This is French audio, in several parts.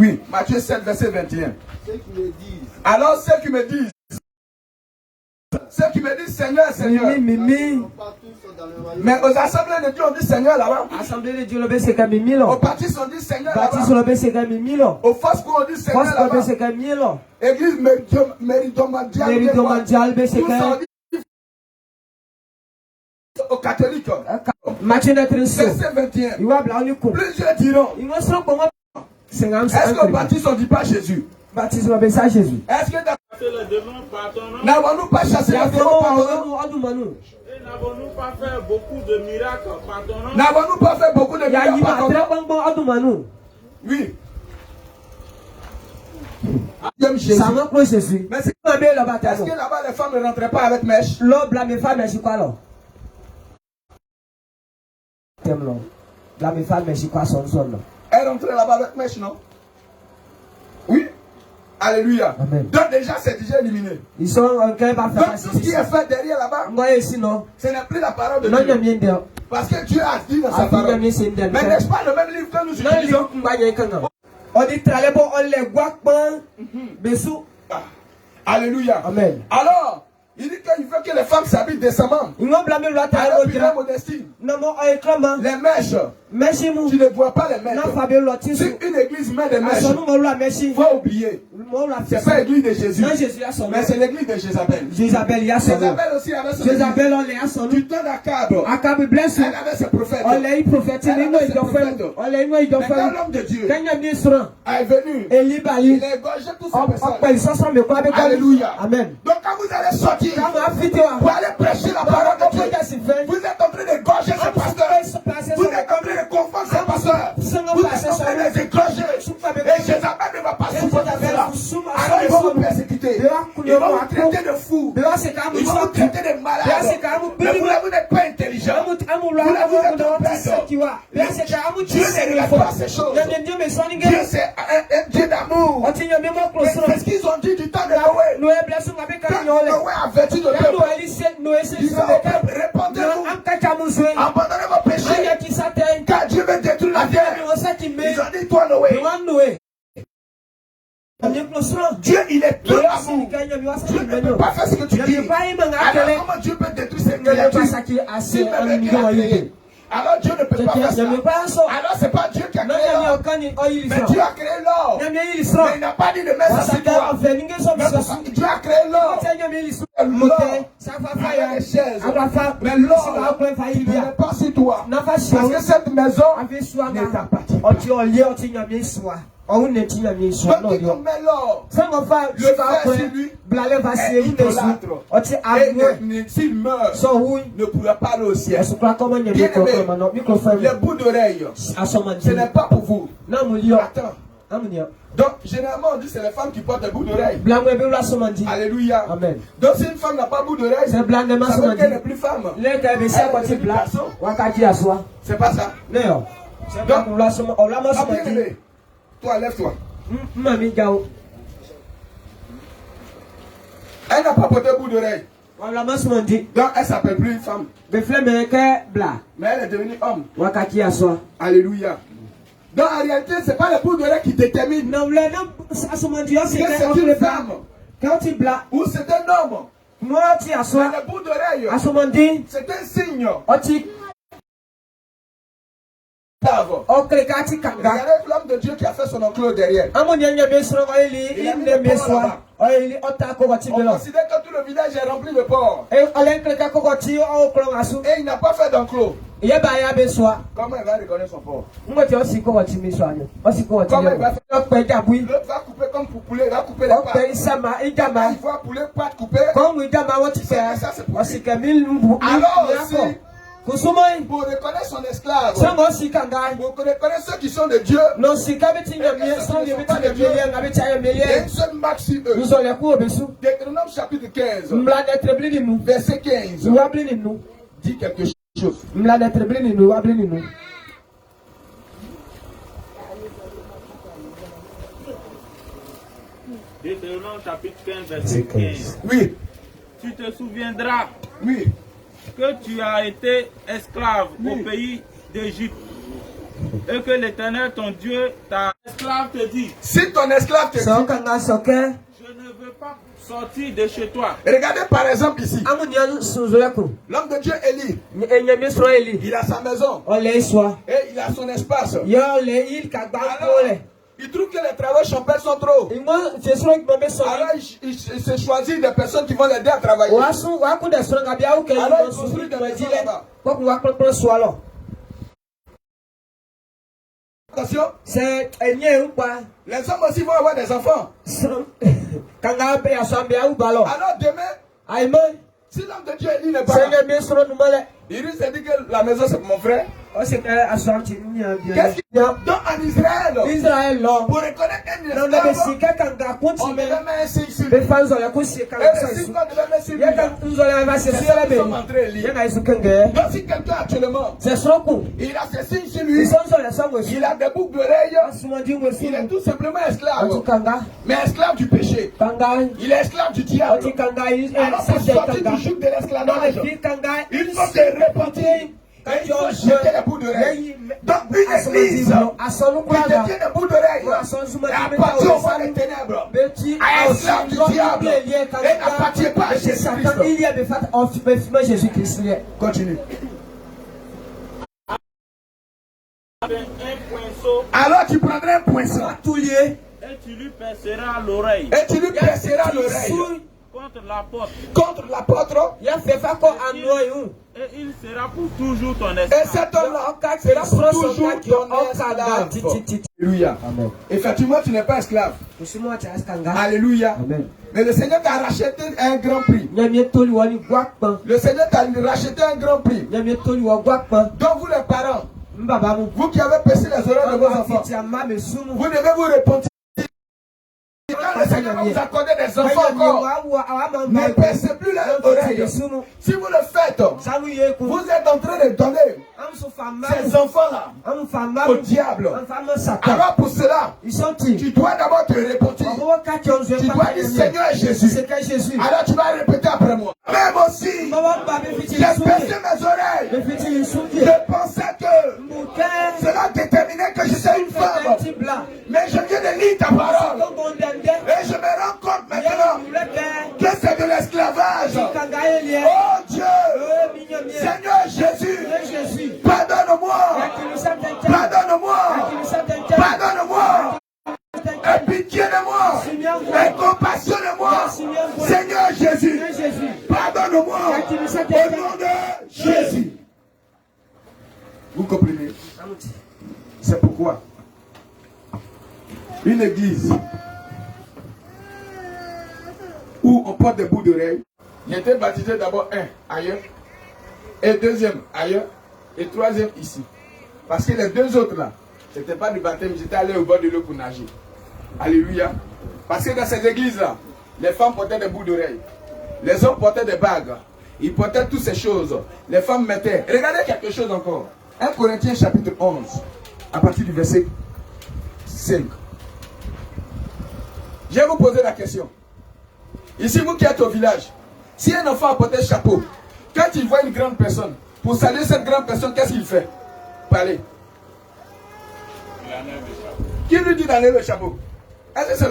Oui, Matthieu 7, verset 21. Ceux qui me disent. Alors ceux qui me disent, Seigneur, Seigneur. Mais aux assemblées de Dieu, on dit Seigneur là-bas. Assemblée de Dieu, le c'est comme Milo. Aux baptistes, on dit Seigneur là-bas. Baptiste, le c'est comme Milo. Aux fausses cours, on dit Seigneur là-bas. c'est comme Milo. Église Méridomandiale, c'est comme aux catholiques. Matthieu Verset 21. Plusieurs diront. Est-ce que le baptiste, on ne dit pas Jésus? Baptise le ça Jésus. Est-ce que n'avons-nous pas chassé les démons par ton nom? N'avons-nous pas fait beaucoup de miracles par ton nom? N'avons-nous pas fait beaucoup de miracles par ton nom? Oui. J'aime Jésus. Ça me plaît Jésus. Mais est-ce que là-bas les femmes ne rentraient pas avec mèche? L'homme blâme les femmes, c'est quoi là? Blâme les femmes, c'est quoi son son là? Elle rentrait là-bas avec mèche, non? Oui. Alléluia. Amen. Donc déjà c'est déjà éliminé. Ils sont en train de faire. Donc tout ce qui est fait derrière là-bas, ce n'est plus la parole de Dieu. Parce que Dieu a dit dans sa parole. Mais n'est-ce pas le même livre que nous utilisons? On dit bon, on les voit pas. Alléluia. Amen. Alors, il dit qu'il veut que les femmes s'habillent décemment. Ils vont blâmer l'autre à la modestie. Les mèches. Tu ne vois pas les mèches. Si une église met des mèches, il faut oublier. C'est pas l'église de Jésus. Mais c'est l'église de Jézabel. Jézabel aussi avait son église. Du temps d'Akab. Elle avait ses prophètes. Elle avait ses prophètes. Mais quand l'homme de Dieu est venu, il a égorgé tous ces personnes. Alléluia. Amen. Donc quand vous allez sortir pour aller prêcher la parole de Dieu, vous êtes en train d'égorger ce pasteur. Vous êtes en train de confondre ce pasteur. Vous êtes en train de les égorger. Et Jézabel ne va pas supporter cela. Alors ils vont vous persécuter. Ils vont vous traiter de fous. Ils vont vous traiter de malades. Mais vous n'êtes pas intelligent. Vous êtes bête. Dieu ne regarde pas ces choses. Dieu c'est un Dieu d'amour. C'est ce qu'ils ont dit du temps de Noé. Quand Noé a vêtu le peuple, ils ont dit répondez-vous, abandonnez vos péchés, car Dieu veut détruire la terre. Ils ont dit toi Noé. Dieu il est tout amour. Dieu ne peut pas faire ce que tu dis. Alors comment Dieu peut détruire ces créatures s'il m'avait créé? Alors Dieu ne peut pas faire ça. Alors c'est pas Dieu qui a créé l'or. Mais Dieu a créé l'or. Mais il n'a pas dit de mettre ça sur toi. Mais Dieu a créé l'or. Avec les chaises. Mais l'or, il n'est pas sur toi. Parce que cette maison ne t'appartient pas. Donc quiconque met l'or, le fait sur lui, est idolâtre. Et s'il meurt, ne pourra pas aller au ciel. Bien aimé, les bouts d'oreilles, ce n'est pas pour vous. Attends. Donc, généralement, on dit que c'est les femmes qui portent des bouts d'oreilles. Alléluia. Amen. Donc, si une femme n'a pas de bout d'oreille, ça veut qu'elle n'est plus femme. C'est pas ça. Donc, toi, lève-toi. Elle n'a pas porté bout d'oreille. Donc elle s'appelle plus une femme. Mais elle est devenue homme. Alléluia. Donc en réalité, ce n'est pas le bout d'oreille qui détermine. C'est une femme. Ou c'est un homme. Mais le bout d'oreille, c'est un signe. Regardez l'homme de Dieu qui a fait son enclos derrière. On considère que tout le village est rempli de porcs. Et il n'a pas fait d'enclos. Comment il va reconnaître son porc? Comment il va faire? L'autre va couper comme pour poulet, il va couper les pattes. Il va poulet pattes coupées. Ça c'est pour lui. Alors aussi, pour reconnaître son esclave, pour reconnaître ceux qui sont de Dieu, et une seule marque sur eux. Deutéronome chapitre 15, verset 15, dit quelque chose. Deutéronome chapitre 15, verset 15. Oui. Tu te souviendras. Oui. Que tu as été esclave au pays d'Égypte et que l'Éternel ton Dieu t'a esclave te dit, si ton esclave te dit, So kanga soke. je ne veux pas sortir de chez toi. regardez par exemple ici, Amunyan sunzoleku. l'homme de Dieu Élie, Enyame Israeli. il a sa maison Ole iswa. et il a son espace. Yo le il kagba Alors, kole. il trouve que les travaux champêtres sont trop. Ingo jesro ikbombe so. Alors il se choisit des personnes qui vont l'aider à travailler. Wasu waku de so ngabia uke Alors, il yo construit des maisons dile. là-bas. Koku wakpon swalo. Attention, C'est enye upa. les hommes aussi vont avoir des enfants. Kanga pe asambia ubalo. Alors demain, Aime. si l'homme de Dieu Élie n'est pas C'est là, le ministre de Male. il risque de dire que la maison c'est pour mon frère. O se que asanti ni bien. Qu'est-ce qu'il y a donc en Israël? Israël lo. Pour reconnaître un Non na be esclave, sika kanga on kunti devait me. mettre un signe sur lui. Be fanzo ya kusi Et kanga le signe sansu. qu'on devait mettre sur lui, Ya là, kan nzola va se c'est sur la ça qu'ils sont be. entrés à lire. Ya na isu kenge. Donc si quelqu'un actuellement, C'est sroku. il a ses signes sur lui, Ils sont sur les sangs aussi. il a des boucles d'oreilles, Asuma di wesu. il est tout simplement esclave. Atu kanga. Mais esclave du péché. Kanga. Il est esclave du diable. Atu kanga is Alors pour c'est sortir kanga. du joug de Non l'esclavage, le kanga. il faut se repentir. Et il faut jeter les bouts d'oreilles. Donc une église qui détient des bouts d'oreilles appartient au roi des ténèbres. Beti À esclave du diable. Et n'appartient pas à Jésus-Christ. Il y a des fêtes en fumant Jésus-Christ. Continue. Avec un poinceau, Alors tu prendrais un poinçon Tout lié. et tu lui perceras l'oreille et tu lui perceras l'oreille contre la porte. contre l'apôtre. Il y a fait pas quoi en noyau. Et il sera pour toujours ton Et esclave. cet homme-là sera pour toujours ton esclave. Alléluia. Amen. Effectivement, tu n'es pas esclave. Musimo cha askanga. Alléluia. Amen. Mais le Seigneur t'a racheté un grand prix. Nyamie toli wani gwakpan. Le Seigneur t'a racheté un grand prix. Nyamie toli wa gwakpan. Donc vous les parents, Mbaba mu. vous qui avez percé les oreilles de vos enfants, Ti ama me sumu. vous devez vous repentir. Quand le Seigneur va vous accorder des enfants encore, ne percez plus les oreilles. Si vous le faites, vous êtes en train de donner ces enfants-là au diable. Alors pour cela, tu dois d'abord te repentir. Tu dois dire Seigneur Jésus. Alors tu vas répéter après moi. Même aussi, j'ai percé mes oreilles. Je pensais que cela déterminait que j'étais une femme. Mais je viens de lire ta parole. Et je me rends compte maintenant que c'est de l'esclavage. Oh Dieu, Seigneur Jésus, pardonne-moi. Pardonne-moi. Pardonne-moi. Aie pitié de moi. Aie compassion de moi. Seigneur Jésus, pardonne-moi. Au nom de Jésus. Vous comprenez? C'est pourquoi une église où on porte des bouts d'oreilles. J'ai été baptisé d'abord ailleurs, et deuxième ailleurs, et troisième ici. Parce que les deux autres là, c'était pas du baptême, j'étais allé au bord de l'eau pour nager. Alléluia. Parce que dans ces églises là, les femmes portaient des bouts d'oreilles, les hommes portaient des bagues, ils portaient toutes ces choses. Les femmes mettaient. Regardez quelque chose encore. 1 Corinthiens chapitre 11, à partir du verset 5. Je vais vous poser la question. Ici, vous qui êtes au village, si un enfant a porté le chapeau, quand il voit une grande personne, pour saluer cette grande personne, qu'est-ce qu'il fait? Parlez. Il enlève le chapeau. Qui lui dit d'enlever le chapeau? Est-ce que c'est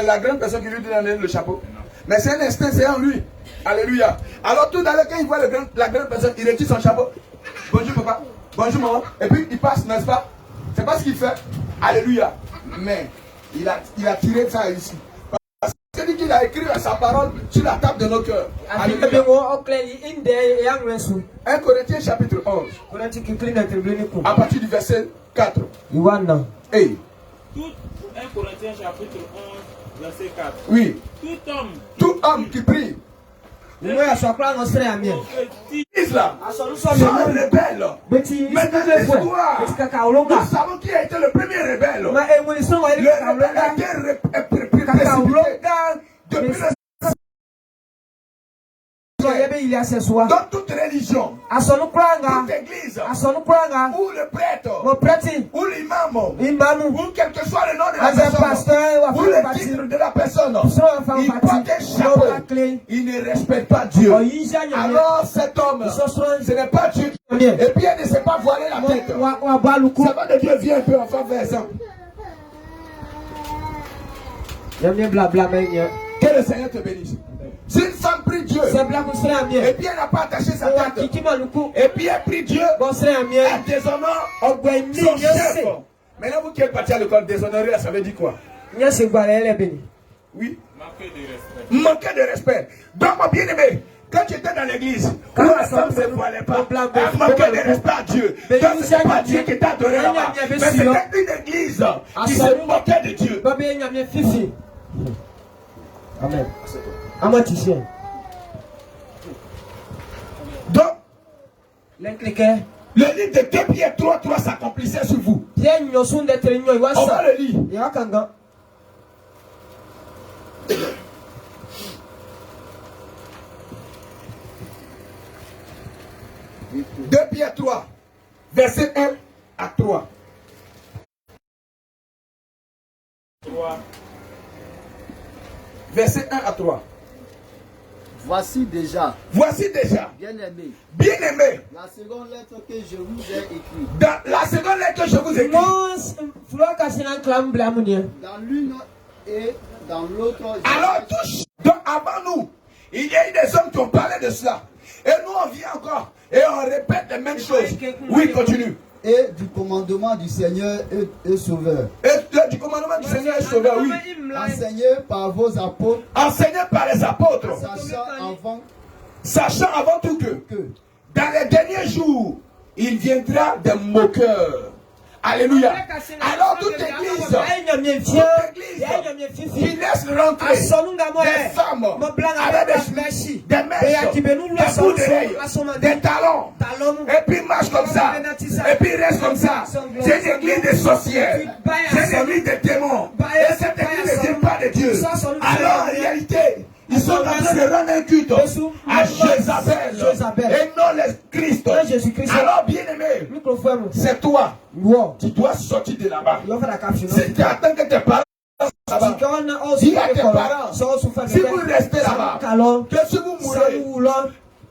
la grande personne qui lui dit d'enlever le chapeau? Non. Mais c'est un instinct, c'est en lui. Alléluia. Alors tout à l'heure, quand il voit la grande personne, il retire son chapeau. Bonjour papa, bonjour maman. Et puis il passe, n'est-ce pas? C'est pas ce qu'il fait. Alléluia. Mais il a tiré ça ici. C'est dit qu'il a écrit sa parole sur la table de nos cœurs. Alléluia. 1 Corinthiens chapitre 11. À partir du verset 4. Hey. Tout 1 Corinthiens chapitre 11, verset 4. Oui. Tout homme qui prie. prophétise Islam. Sont rebelles. Mais dans l'histoire, nous savons qui a été le premier rebelle. Le rebelle a été précipité depuis le dans toute religion, toute église, ou le prêtre, ou l'imam, ou quel que soit le nom de la personne, ou le titre de la personne, il porte un chapeau, il ne respecte pas Dieu. Alors cet homme, ce n'est pas Dieu. Et puis il ne sait pas voiler la tête. Ça va de Dieu, viens un peu, enfin fais ça. Que le Seigneur te bénisse. Si une femme prie Dieu, et puis elle n'a pas attaché sa tête, et puis elle prie Dieu, elle déshonore son chef. Maintenant, vous qui êtes parti à l'école, déshonorer, ça veut dire quoi? Oui. Manquer de respect. Donc, mon bien-aimé, quand tu étais dans l'église, où la femme ne se voilait pas, elle manquait de respect à Dieu. Donc, ce n'est pas Dieu qui t'a adoré là-bas, mais c'était une église qui se moquait de Dieu. Amen. Donc, le livre de 2 Pierre 3:3 s'accomplissait sur vous. On va le lire. 2 Pierre 3, verset 1 à 3. 3. Verset 1 à 3. Voici déjà, bien-aimé, la seconde lettre que je vous ai écrite. Dans la seconde lettre que je vous écris, Dans l'une et dans l'autre. Alors tous, donc avant nous, il y a eu des hommes qui ont parlé de cela. Et nous on vient encore et on répète les mêmes choses. Oui, continue. Et du commandement du Seigneur et Sauveur. Et du commandement du Seigneur et Sauveur, oui. Enseigné par vos apôtres. Enseigné par les apôtres. Sachant avant tout que dans les derniers jours, il viendra des moqueurs. Alléluia. Alors toute église qui laisse rentrer des femmes avec des mèches, des bouts d'oreilles, des talons, et puis marche comme ça, et puis reste comme ça. C'est une église de sorcières, c'est une église de démons, et cette église ne vient pas de Dieu. Alors en réalité, ils sont en train de rendre un culte à Jézabel et non le Christ. Alors bien aimé, c'est toi. Tu dois sortir de là-bas. C'est attends que tes parents soient là-bas. Dis à tes parents, si vous restez là-bas, que si vous mourrez,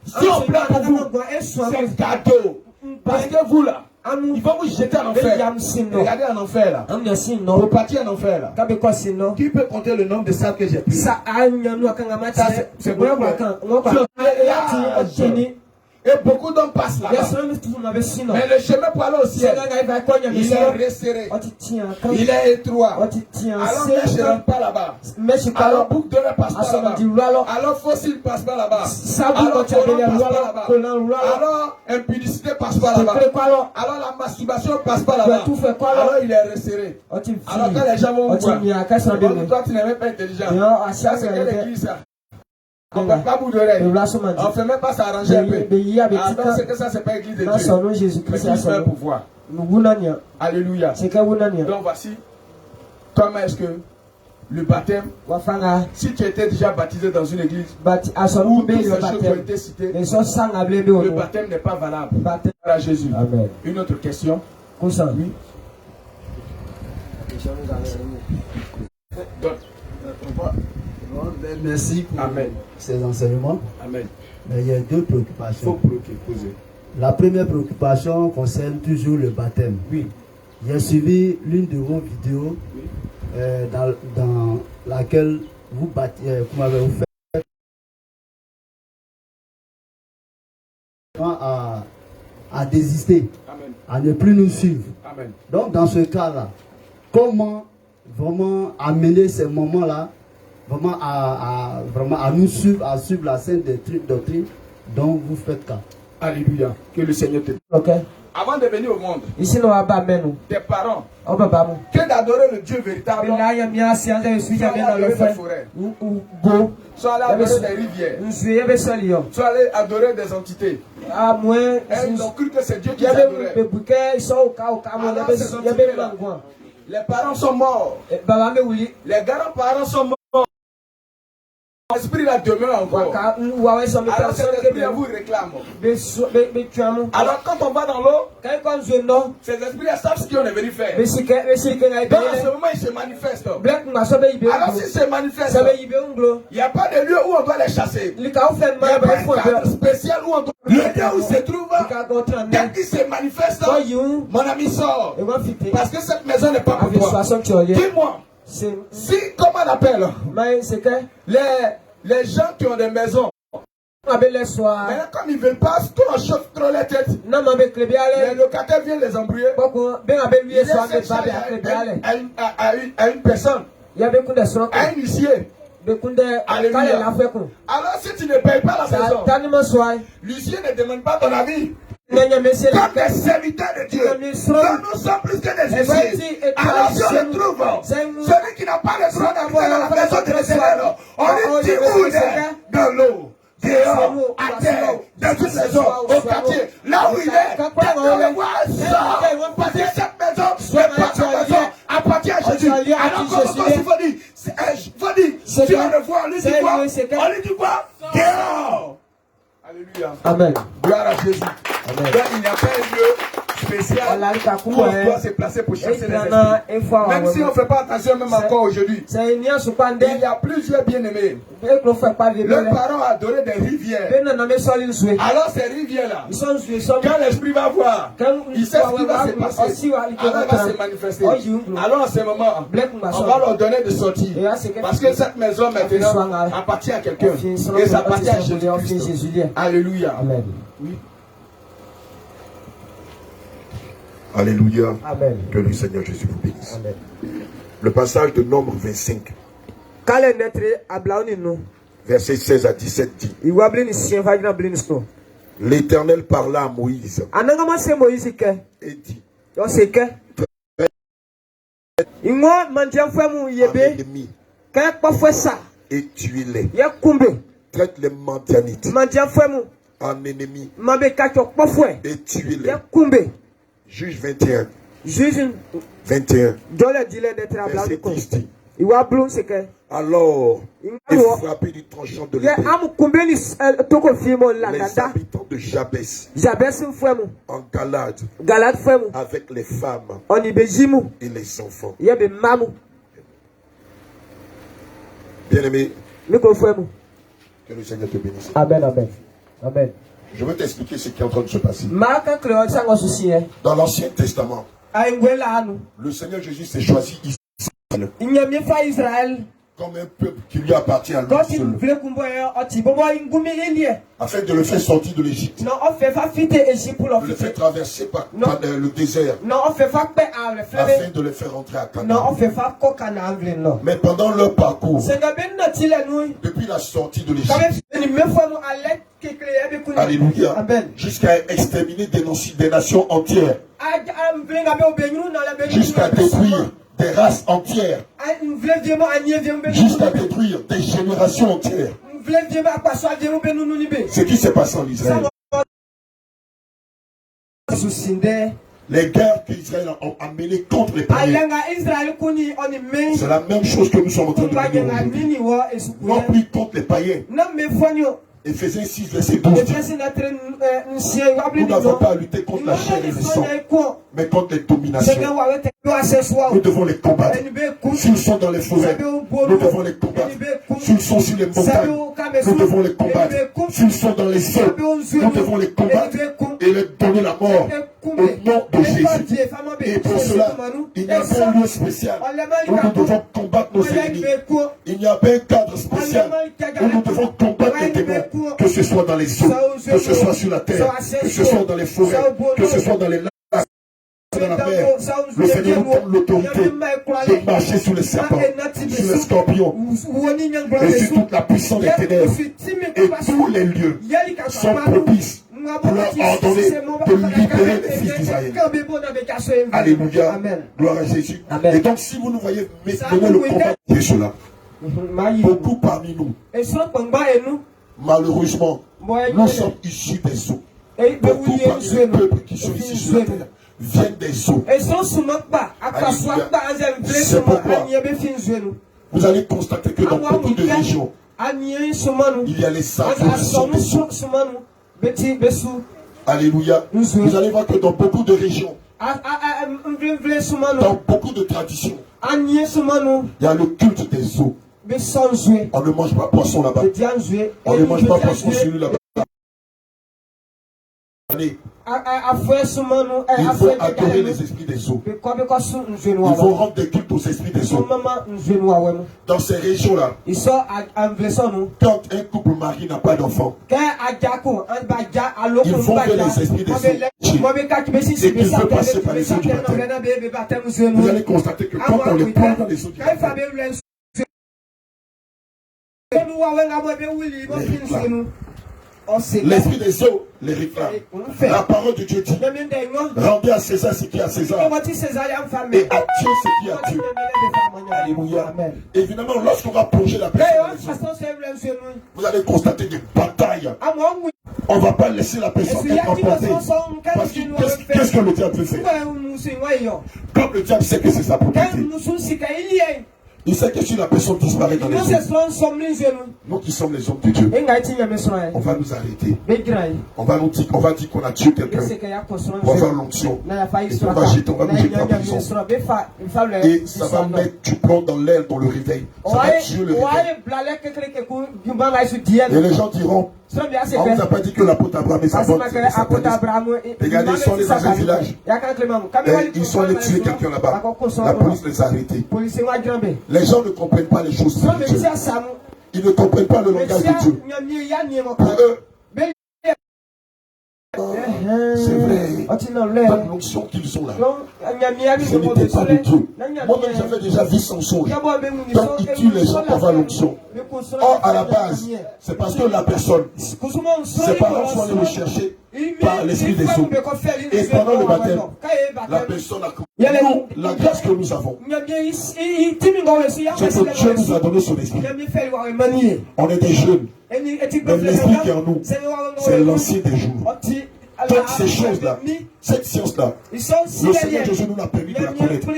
si on plaît pour vous, c'est cadeau. Parce que vous là, ils vont vous jeter en enfer. Regardez en enfer là. Vous partir en enfer là. Qui peut compter le nombre de sables que j'ai pris? C'est beaucoup. Et beaucoup d'hommes passent là-bas. Mais le chemin pour aller au ciel, il est resserré. Il est étroit. Alors mèche ne rentre pas là-bas. Alors boucle de ne passe pas là-bas. Alors fossile ne passe pas là-bas. Alors colon ne passe pas là-bas. Alors impudicité ne passe pas là-bas. Alors la masturbation ne passe pas là-bas. Alors il est resserré. Alors quand les gens vont vous voir, toi tu n'es même pas intelligent. Ça c'est quelle église ça? On ne fait pas bout d'oreille. On ne fait même pas s'arranger un peu. Attends, c'est que ça, c'est pas l'église de Dieu. Mais qui fait pour voir. Alléluia. Donc voici comment est-ce que le baptème, si tu étais déjà baptisé dans une église, où toutes ces choses ont été citées, le baptême n'est pas valable à Jésus. Amen. Une autre question. Oui. Merci pour ces enseignements. Amen. Mais il y a deux préoccupations. Il faut poser. La première préoccupation concerne toujours le baptême. Oui. J'ai suivi l'une de vos vidéos dans laquelle vous m'avez fait à désister, Amen. à ne plus nous suivre. Amen. Donc dans ce cas-là, comment vraiment amener ces moments-là vraiment à nous suivre, à suivre la sainte doctrine dont vous faites cas. Alléluia. Que le Seigneur te bénisse. Avant de venir au monde, tes parents, que d'adorer le Dieu véritable, soit allés adorer des forêts, soit allés adorer des rivières, soit allés adorer des entités. Elles ont cru que c'est Dieu qui les adorait. Alors ces entités-là, les parents sont morts. Les grands-parents sont morts. L'esprit là demeure encore. Alors cet esprit vous réclame. Alors quand on va dans l'eau, ces esprits savent ce qu'on est venu faire. Donc à ce moment ils se manifestent. Alors s'ils se manifestent, il n'y a pas de lieu où on doit les chasser. Il n'y a pas un cadre spécial où on doit. Le lieu où se trouve, dès qu'ils se manifestent, mon ami sort. Parce que cette maison n'est pas pour toi. Dis-moi. Si, comment on appelle? Les gens qui ont des maisons. Maintenant, comme ils ne veulent pas qu'on chauffe trop la tête, les locataires viennent les embrouiller. À une personne, à un huissier. Alléluia. Alors si tu ne payes pas la maison, l'huissier ne demande pas ton avis. Comme des serviteurs de Dieu, nous sommes plus que des huissiers. Alors si on le trouve, celui qui n'a pas le droit d'habiter dans la maison de l'Éternel, on lui dit où il est? Dans l'eau, dehors, à terre, dans toute maison, au quartier, là où il est, quelqu'un le voit, sort. Parce que cette maison n'est pas sa maison, appartient à Jésus. Alors comment il faut dire, si on le voit, on lui dit quoi? On lui dit quoi? Dehors. Alléluia. Amen. Gloire à Jésus. Amen. Donc, il n'y a pas un lieu spécial où on doit se placer pour chasser les esprits. Même si on ne fait pas attention, même encore aujourd'hui, il y a plusieurs bien-aimés. Leurs parents ont adoré des rivières. Alors ces rivières-là, quand l'esprit va voir, il sait ce qui va se passer. Alors il va se manifester. Alors en ce moment, on va leur donner de sortir. Parce que cette maison maintenant appartient à quelqu'un. Et ça appartient à Jésus. Alléluia. Amen. Oui. Alléluia. Amen. Que le Seigneur Jésus vous bénisse. Amen. Le passage de Nombre 25, versets 16 à 17 dit: L'Éternel parla à Moïse et dit: Ennemi, et tuez-les. Traite les Madianites en ennemis et tuez-les. Juge 21. 21. Verset 10 dit: Alors, il frappé du tranchant de l'épée les habitants de Jabès en Galade avec les femmes et les enfants. Bien-aimé, que le Seigneur te bénisse. Amen, amen. Amen. Je vais t'expliquer ce qui est en train de se passer. Dans l'Ancien Testament, le Seigneur Jésus s'est choisi Israël comme un peuple qui lui appartient à lui seul, afin de le faire sortir de l'Égypte, de le faire traverser par le désert, afin de le faire entrer à Canaan. Mais pendant leur parcours, depuis la sortie de l'Égypte, alléluia, jusqu'à exterminer des nations entières, jusqu'à détruire des races entières, jusqu'à détruire des générations entières. Ce qui s'est passé en Israël, les guerres qu'Israël a menées contre les païens, c'est la même chose que nous sommes en train de mener aujourd'hui. Non plus contre les païens. Éphésiens 6, verset 12 dit: Nous n'avons pas à lutter contre la chair et le sang, mais contre les dominations. Nous devons les combattre. S'ils sont dans les forêts, nous devons les combattre. S'ils sont sur les montagnes, nous devons les combattre. S'ils sont dans les eaux, nous devons les combattre et leur donner la mort au nom de Jésus. Et pour cela, il n'y a pas un lieu spécial où nous devons combattre nos ennemis. Il n'y a pas un cadre spécial où nous devons combattre les démons. Que ce soit dans les eaux, que ce soit sur la terre, que ce soit dans les forêts, que ce soit dans les lacs, dans la mer. Le Seigneur nous donne l'autorité de marcher sur les serpents, sur les scorpions, et sur toute la puissance des ténèbres. Et tous les lieux sont propices pour leur ordonner de libérer les fils d'Israël. Alléluia. Gloire à Jésus. Et donc si vous nous voyez mener le combat de cela, beaucoup parmi nous, malheureusement, nous sommes issus des eaux. Beaucoup parmi les peuples qui sont ici sur la terre viennent des eaux. C'est pourquoi vous allez constater que dans beaucoup de régions, il y a les sables qui sont des eaux. Alléluia. Vous allez voir que dans beaucoup de régions, dans beaucoup de traditions, il y a le culte des eaux. On ne mange pas poisson là-bas. On ne mange pas poisson sur lui là-bas. Il faut adorer les esprits des eaux. Il faut rendre des cultes aux esprits des eaux. Dans ces régions-là, quand un couple marié n'a pas d'enfant, ils vont vers les esprits des eaux. Et qu'ils veulent passer par les eaux du baptême. Vous allez constater que quand on les prend dans les eaux du baptême, l'esprit des eaux les réclame. La parole de Dieu dit: rendez à César ce qui est à César et à Dieu ce qui est à Dieu. Alléluia. Évidemment, lorsqu'on va plonger la personne dans les eaux, vous allez constater des batailles. On ne va pas laisser la personne être emportée. Parce que qu'est-ce que le diable veut faire? Comme le diable sait que c'est sa propriété, il sait que si la personne disparaît dans les eaux, nous qui sommes les hommes de Dieu, on va nous arrêter. On va dire qu'on a tué quelqu'un. On va faire l'onction. Et on va nous jeter en prison. Et ça va mettre du plomb dans l'aile, dans le réveil. Ça va tuer le réveil. Et les gens diront: on ne vous a pas dit que l'apôtre Abraham et sa bonne. Regardez, ils sont allés dans un village. Et ils sont allés tuer quelqu'un là-bas. La police les a arrêtés. Les gens ne comprennent pas les choses spirituelles. Ils ne comprennent pas le langage de Dieu. Pour eux, c'est vrai. Pas de l'onction qu'ils ont là. Ce n'était pas de Dieu. Moi-même, j'avais déjà vu son songe. Donc, il tue les gens pour avoir l'onction. Or, à la base, c'est parce que la personne, ses parents sont allés le chercher par l'esprit des eaux. Et pendant le baptême, la personne a cru. La grâce que nous avons, c'est que Dieu nous a donné son esprit. On est des jeunes. Mais l'esprit qui est en nous, c'est l'ancien des jours. Toutes ces choses-là, cette science-là, le Seigneur Jésus nous l'a permis de la connaître.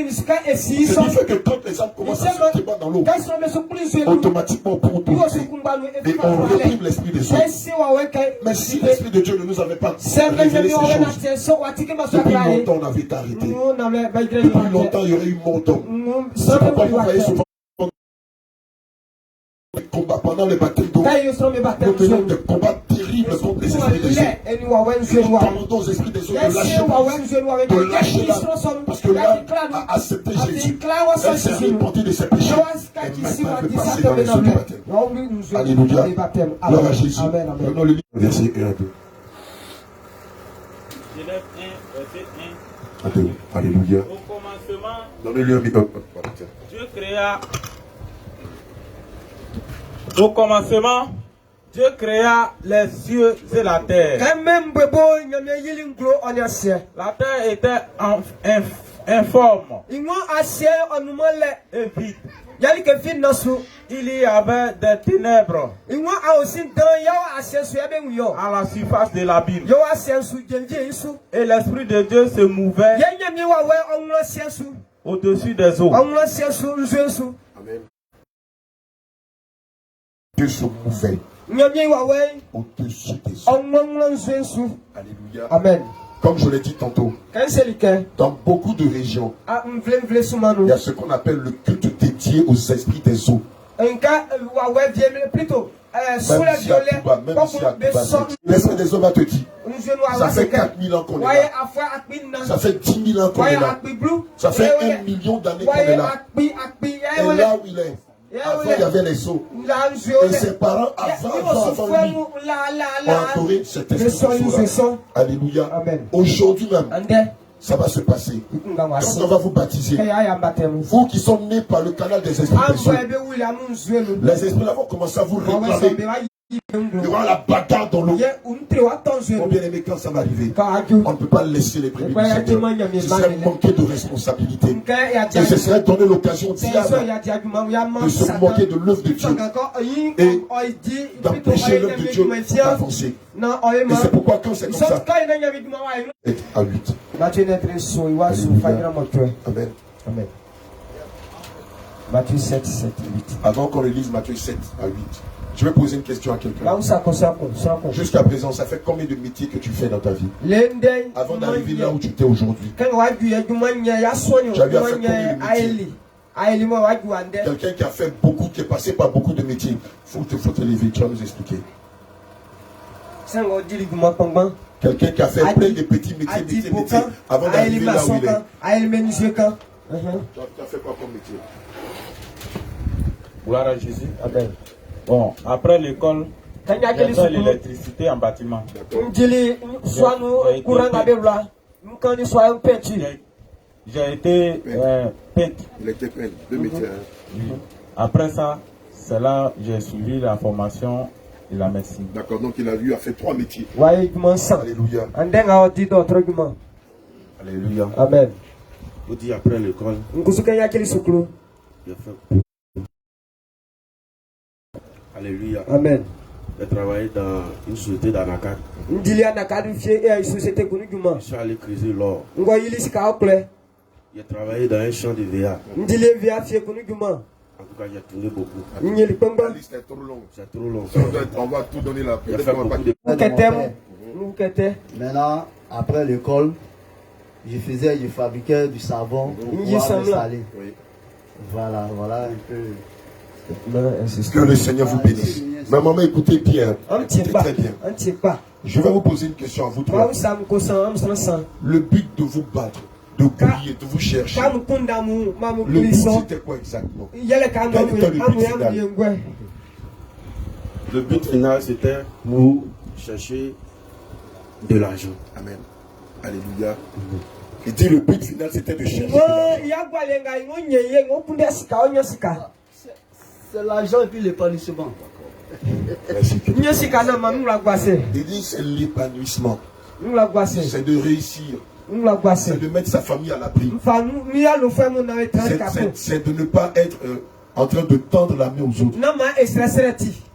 Ce qui fait que quand les âmes commencent à se débattre dans l'eau, automatiquement on peut autorité. Et on réprime l'esprit des eaux. Mais si l'esprit de Dieu ne nous avait pas révélé ces choses, depuis longtemps on avait été arrêté. Depuis longtemps il y aurait eu mort d'homme. C'est pourquoi vous voyez souvent des combats pendant les baptêmes d'eau. Nous menons des combats terribles contre les esprits des eaux. Nous demandons aux esprits des eaux de lâcher l'âme. Parce que l'âme a accepté Jésus. Elle s'est repentie de ses péchés. Et maintenant elle peut passer dans les eaux du baptême. Alléluia. Gloire à Jésus. Prenons le livre, verset 1 à 2. Genèse 1, verset 1. Alléluia. Au commencement, Donnez-le un micro. Dieu créa. Au commencement, Dieu créa les cieux et la terre. La terre était informe et vide. Il y avait des ténèbres à la surface de l'abîme. Et l'Esprit de Dieu se mouvait au-dessus des eaux. Amen. Dieu se mouvait au-dessus des eaux. Alléluia. Amen. Comme je l'ai dit tantôt, dans beaucoup de régions, il y a ce qu'on appelle le culte dédié aux esprits des eaux. L'esprit des eaux va te dire: ça fait 4000 ans qu'on est là. Ça fait 10 000 ans qu'on est là. Ça fait 1 million d'années qu'on est là. Et là où il est, avant il y avait les eaux. Et ses parents avant lui ont adoré cet esprit des eaux. Alléluia. Aujourd'hui même, ça va se passer. Quand on va vous baptiser, vous qui sont nés par le canal des esprits des eaux, les esprits là vont commencer à vous réclamer. Il y aura la bagarre dans l'eau. Mon bien-aimé, quand ça va arriver, on ne peut pas laisser les brebis du Seigneur. Ce serait manquer de responsabilité. Et ce serait donner l'occasion au diable de se moquer de l'œuvre de Dieu et d'empêcher l'œuvre de Dieu d'avancer. Et c'est pourquoi quand c'est comme ça, être à 8. Amen. Amen. Matthieu 7, 7, 8. Avant qu'on le lise Matthieu 7 à 8. Je vais poser une question à quelqu'un. Jusqu'à présent, ça fait combien de métiers que tu fais dans ta vie? Avant d'arriver là où tu étais aujourd'hui, tu as eu à faire combien de métiers? Quelqu'un qui a fait beaucoup, qui est passé par beaucoup de métiers. Faut te lever, tu vas nous expliquer. Quelqu'un qui a fait plein de petits métiers avant d'arriver là où il est. Tu as fait quoi comme métier? Gloire à Jésus. Amen. Bon, après l'école, j'ai fait l'électricité en bâtiment. J'ai été peintre. Il était peintre, deux métiers. Après ça, c'est là que j'ai suivi la formation de la médecine. D'accord, donc il a fait 3 métiers. Alléluia. Alléluia. Amen. Vous dites après l'école, alléluia. Amen. J'ai travaillé dans une société d'Anakad. Je suis allé creuser l'or. J'ai travaillé dans un champ de VA. En tout cas, j'ai tourné beaucoup. La liste est trop longue. C'est trop long. On va tout donner la J'ai fait beaucoup de... Maintenant, après l'école, je fabriquais du savon pour pouvoir me saler. Oui. Voilà un peu. Que le Seigneur vous bénisse. Mais maman, écoutez bien. Écoutez très bien. Je vais vous poser une question à vous trois. Le but de vous battre, de courir, de vous chercher, le but c'était quoi exactement? Quel était le but final? Le but final, c'était pour chercher de l'argent. Amen. Alléluia. Il dit le but final, c'était de chercher de l'argent. C'est l'argent et puis l'épanouissement. Il dit c'est l'épanouissement. C'est de réussir. C'est de mettre sa famille à l'abri. C'est de ne pas être en train de tendre la main aux autres.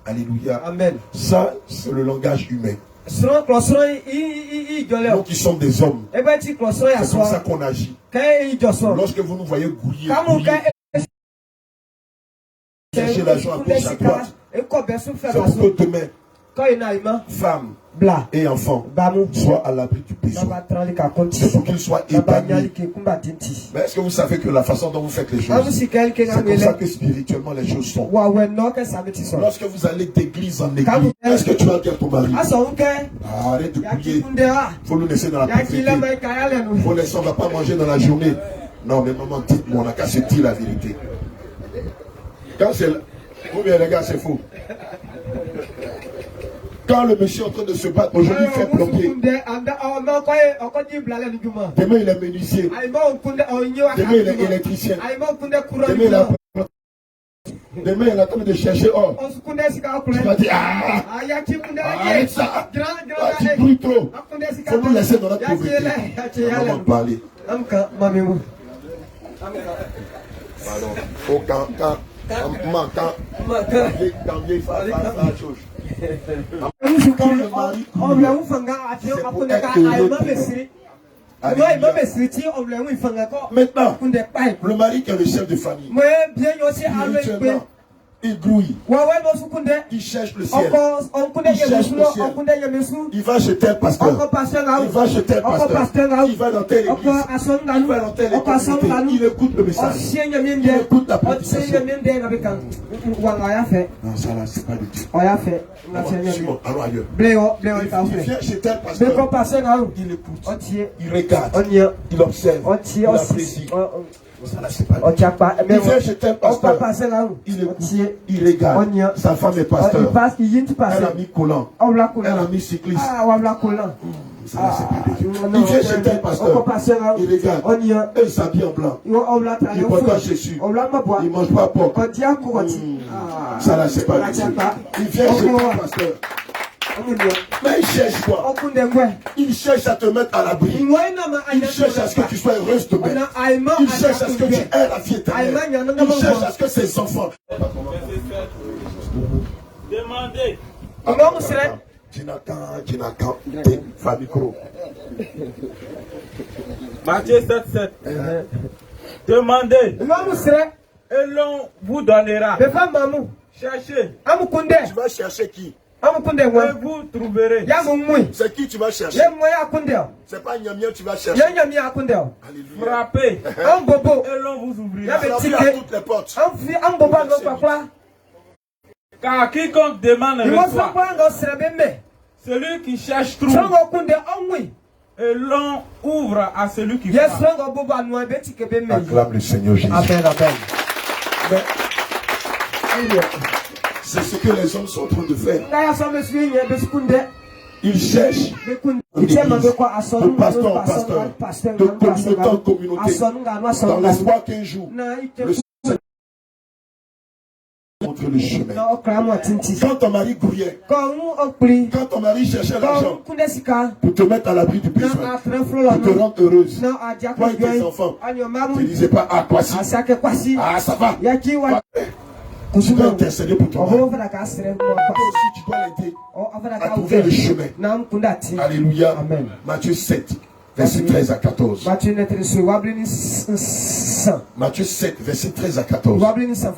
Alléluia. Amen. Ça, c'est le langage humain. Nous qui sommes des hommes, c'est comme ça qu'on agit. Lorsque vous nous voyez gouiller, chercher l'argent à gauche à droite, c'est pour que demain, femmes et enfants soient à l'abri du besoin. C'est pour qu'ils soient épanouis. Mais est-ce que vous savez que la façon dont vous faites les choses, c'est comme ça que spirituellement les choses sont. Lorsque vous allez d'église en église, est-ce que tu vas dire à ton mari, arrête de couiller, il faut nous laisser dans la pauvreté, il faut laisser, on ne va pas manger dans la journée. Non mais maman, dites-moi, on n'a qu'à se dire la vérité. Quand c'est... Ou bien les gars, c'est faux. Quand le monsieur est en train de se battre, aujourd'hui il fait plombier. Demain il est menuisier. Demain il est électricien. Demain il est en train de chercher or. Tu vas dire, arrête ça. Tu brouilles trop. Il faut nous laisser dans notre pauvreté. On va parler. Pardon. Quand vieille femme fait la chose. Quand le mari c'est pour être heureux. Maintenant, le mari qui est le chef de famille, spirituellement, il grouille. Il cherche le ciel. Il cherche le ciel. Il va chez tel pasteur. Il va chez tel pasteur. Il va dans telle église. Il va dans telle église. Il écoute le message. Il écoute la prédication. Non, ça là, c'est pas du tout. Allons ailleurs. Il vient chez tel pasteur. Il écoute. Il regarde. Il observe. Il apprécie. Ça là, c'est pas du tout. Il vient chez tel pasteur. Il écoute. Il regarde. Sa femme est pasteur. Elle a mis collant. Elle a mis cycliste. Ça là, c'est pas du tout. Il vient chez tel pasteur. Il regarde. Elle s'habille en blanc. Il ne boit pas Jésus. Il ne mange pas porc. Ça là, c'est pas du tout. Il vient chez tel pasteur. Mais il cherche quoi? Il cherche à te mettre à l'abri. Il cherche à ce que tu sois heureuse demain. Il cherche à ce que tu aies la vie éternelle. Il cherche à ce que ses enfants. Demandez. Jonathan, Fabicro. Matthieu 7:7. Demandez. Et l'on vous donnera. Cherchez. Tu vas chercher qui? Et vous trouverez. C'est qui tu vas chercher? C'est pas Nyamia tu vas chercher. Alléluia. Frappez. Et l'on vous ouvrira. Frappez à toutes les portes. Car quiconque demande reçoit. Celui qui cherche trouve. Et l'on ouvre à celui qui frappe. Acclame le Seigneur Jésus. Amen, amen. C'est ce que les hommes sont en train de faire. Ils cherchent de pasteur en pasteur, de communauté en communauté, dans l'espoir qu'un jour, le Seigneur montre le chemin. Quand ton mari grouillait, quand ton mari cherchait l'argent pour te mettre à l'abri du besoin, pour te rendre heureuse, toi et tes enfants, tu ne disais pas, ah, quoi si, ah, ça va. Tu dois intercéder pour toi. Toi aussi, tu dois l'aider à trouver le chemin. Alléluia. Amen. Matthieu 7, verset 13 à 14. Matthieu 7, verset 13 à 14. Matthieu 7,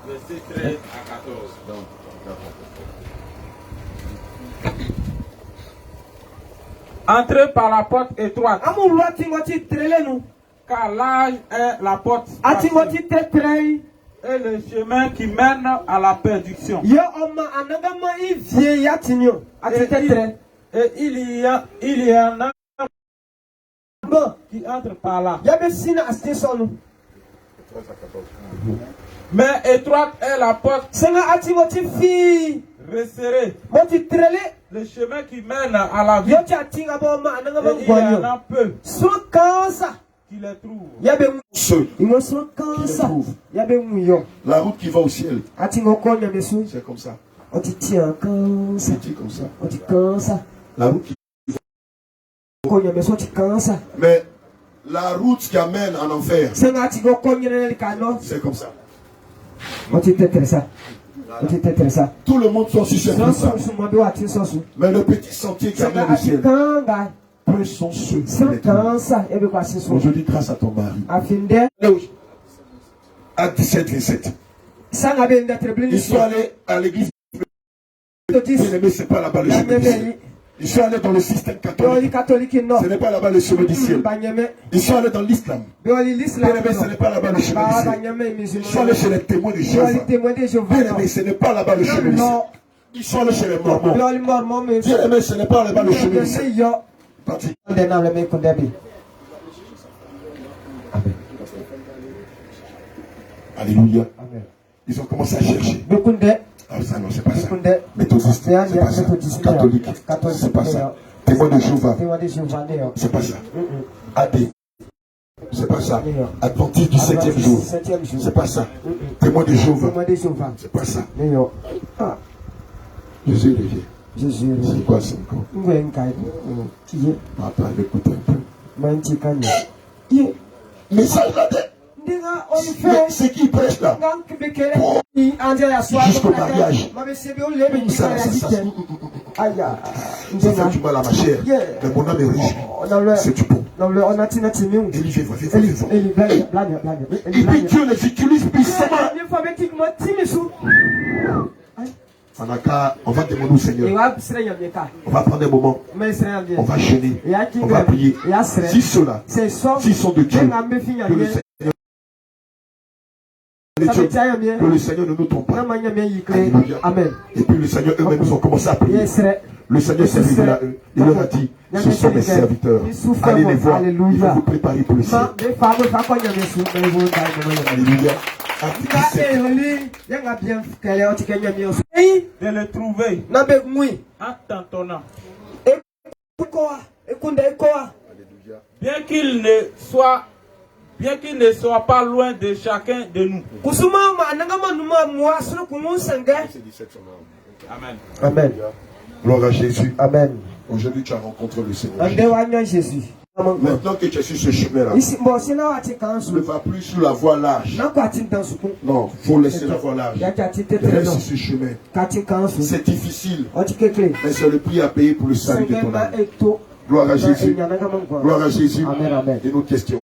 verset 13 à 14. Entrez par la porte étroite. Car large est la porte et le chemin qui mène à la perdition. Et il y en a qui entre par là. Mais étroite est la porte resserrée. Le chemin qui mène à la vie. Et il y en a peu qui les trouvent. Ceux qui les trouvent. La route qui va au ciel, c'est comme ça. C'est comme ça. La route qui... Mais la route qui amène en enfer, c'est comme ça. Tout le monde sont sur cette route. Mais le petit sentier qui amène au ciel, peu sont ceux qui les trouvent. Aujourd'hui, grâce à ton mari. À 17, 27. Ils sont allés à l'église. Bien-aimé, c'est pas là-bas le chemin du ciel. Ils sont allés dans le système catholique. Ce n'est pas là-bas le chemin du ciel. Ils sont allés dans l'islam. Bien-aimé, ce n'est pas là-bas le chemin du ciel. Ils sont allés chez les témoins de Jéhovah. Bien-aimé, ce n'est pas là-bas le chemin du ciel. Ils sont allés chez les mormons. Bien-aimé, ce n'est pas là-bas le chemin du ciel. Alléluia. Ils ont commencé à chercher. Ah, ça non, c'est pas ça. Méthodiste, c'est pas ça. Catholique, c'est pas ça. Témoin de Jéhovah, c'est pas ça. AD, c'est pas ça. Adventiste du 7e jour, c'est pas ça. Témoin de Jéhovah, c'est pas ça. Jésus revient. C'est quoi ça encore? Attends, écoute un peu. Message là-dedans. Mais ce qui prêche là, jusqu'au mariage, ça fait du mal à ma chair, mais mon âme est riche, c'est du bon. Élie, et puis Dieu les utilise puissamment. On va demander au Seigneur. On va prendre un moment. On va jeûner. On va prier. Si ceux-là, s'ils sont de Dieu, que le Seigneur ne nous trompe pas. Amen. Et puis le Seigneur eux-mêmes nous ont commencé à prier. Le Seigneur s'est révélé à eux. Il leur a dit, ce sont mes serviteurs. Allez les voir. Ils vont vous préparer pour le ciel. Alléluia. De le trouver en tâtonnant. Bien qu'il ne soit pas loin de chacun de nous. Amen. Amen. Gloire à Jésus. Amen. Aujourd'hui, tu as rencontré le Seigneur Jésus. Maintenant que tu es sur ce chemin-là, tu ne vas plus sur la voie large. Non, il faut laisser la voie large. Reste sur ce chemin. C'est difficile, mais c'est le prix à payer pour le salut de ton âme. Gloire à Jésus. Gloire à Jésus. Amen. Et nos questions.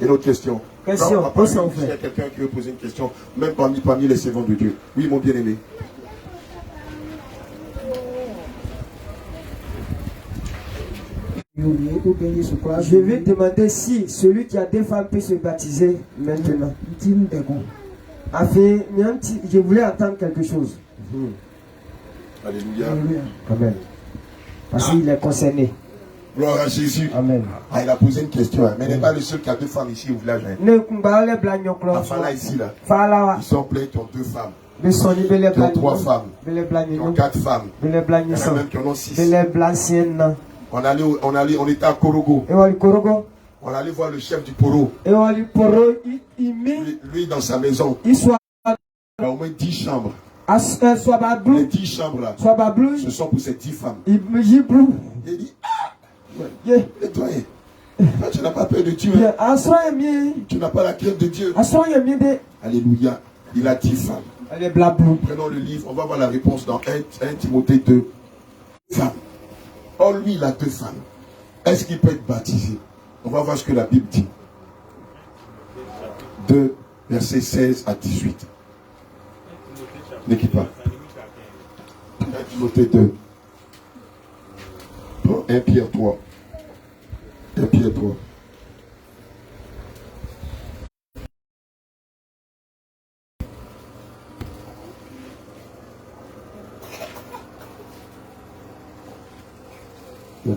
Et notre question. Il y a quelqu'un qui veut poser une question, même parmi les servants de Dieu. Oui, mon bien-aimé. Je vais demander si celui qui a deux femmes peut se baptiser maintenant. Je voulais entendre quelque chose. Alléluia. Amen. Parce qu'il est concerné. Gloire à Jésus. Amen. Ah, il a posé une question, mais il n'est pas le seul qui a deux femmes ici au village. Enfin là, ici, là. Ils sont pleins qui ont deux femmes. Qui ont trois femmes. Qui ont quatre femmes. Il y en a même qui en ont 6. On était à Korogo. On allait voir le chef du Poro. Lui dans sa maison. Il a au moins 10 chambres. Les 10 chambres là, ce sont pour ces 10 femmes. Il dit, et toi, tu n'as pas peur de Dieu. Tu n'as pas la crainte de Dieu. Alléluia. Il a 10 femmes. Prenons le livre, on va voir la réponse dans 1 Timothée 2. Femmes. Or lui, il a 2 femmes. Est-ce qu'il peut être baptisé? On va voir ce que la Bible dit. 2, versets 16 à 18. N'équipe pas. 1 Timothée 2. 1 Pierre 3. 1 Pierre 3.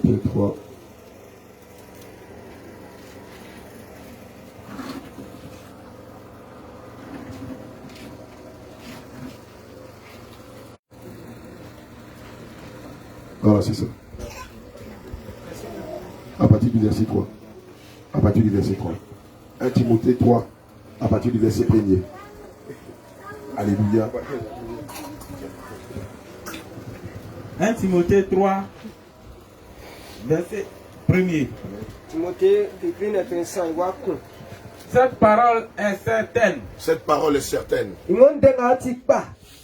Pierre 3. Voilà, c'est ça. À partir du verset 3. À partir du verset 3. 1 Timothée 3. À partir du verset 1er. Alléluia. 1 Timothée 3. Verset 1er. Cette parole est certaine. Cette parole est certaine.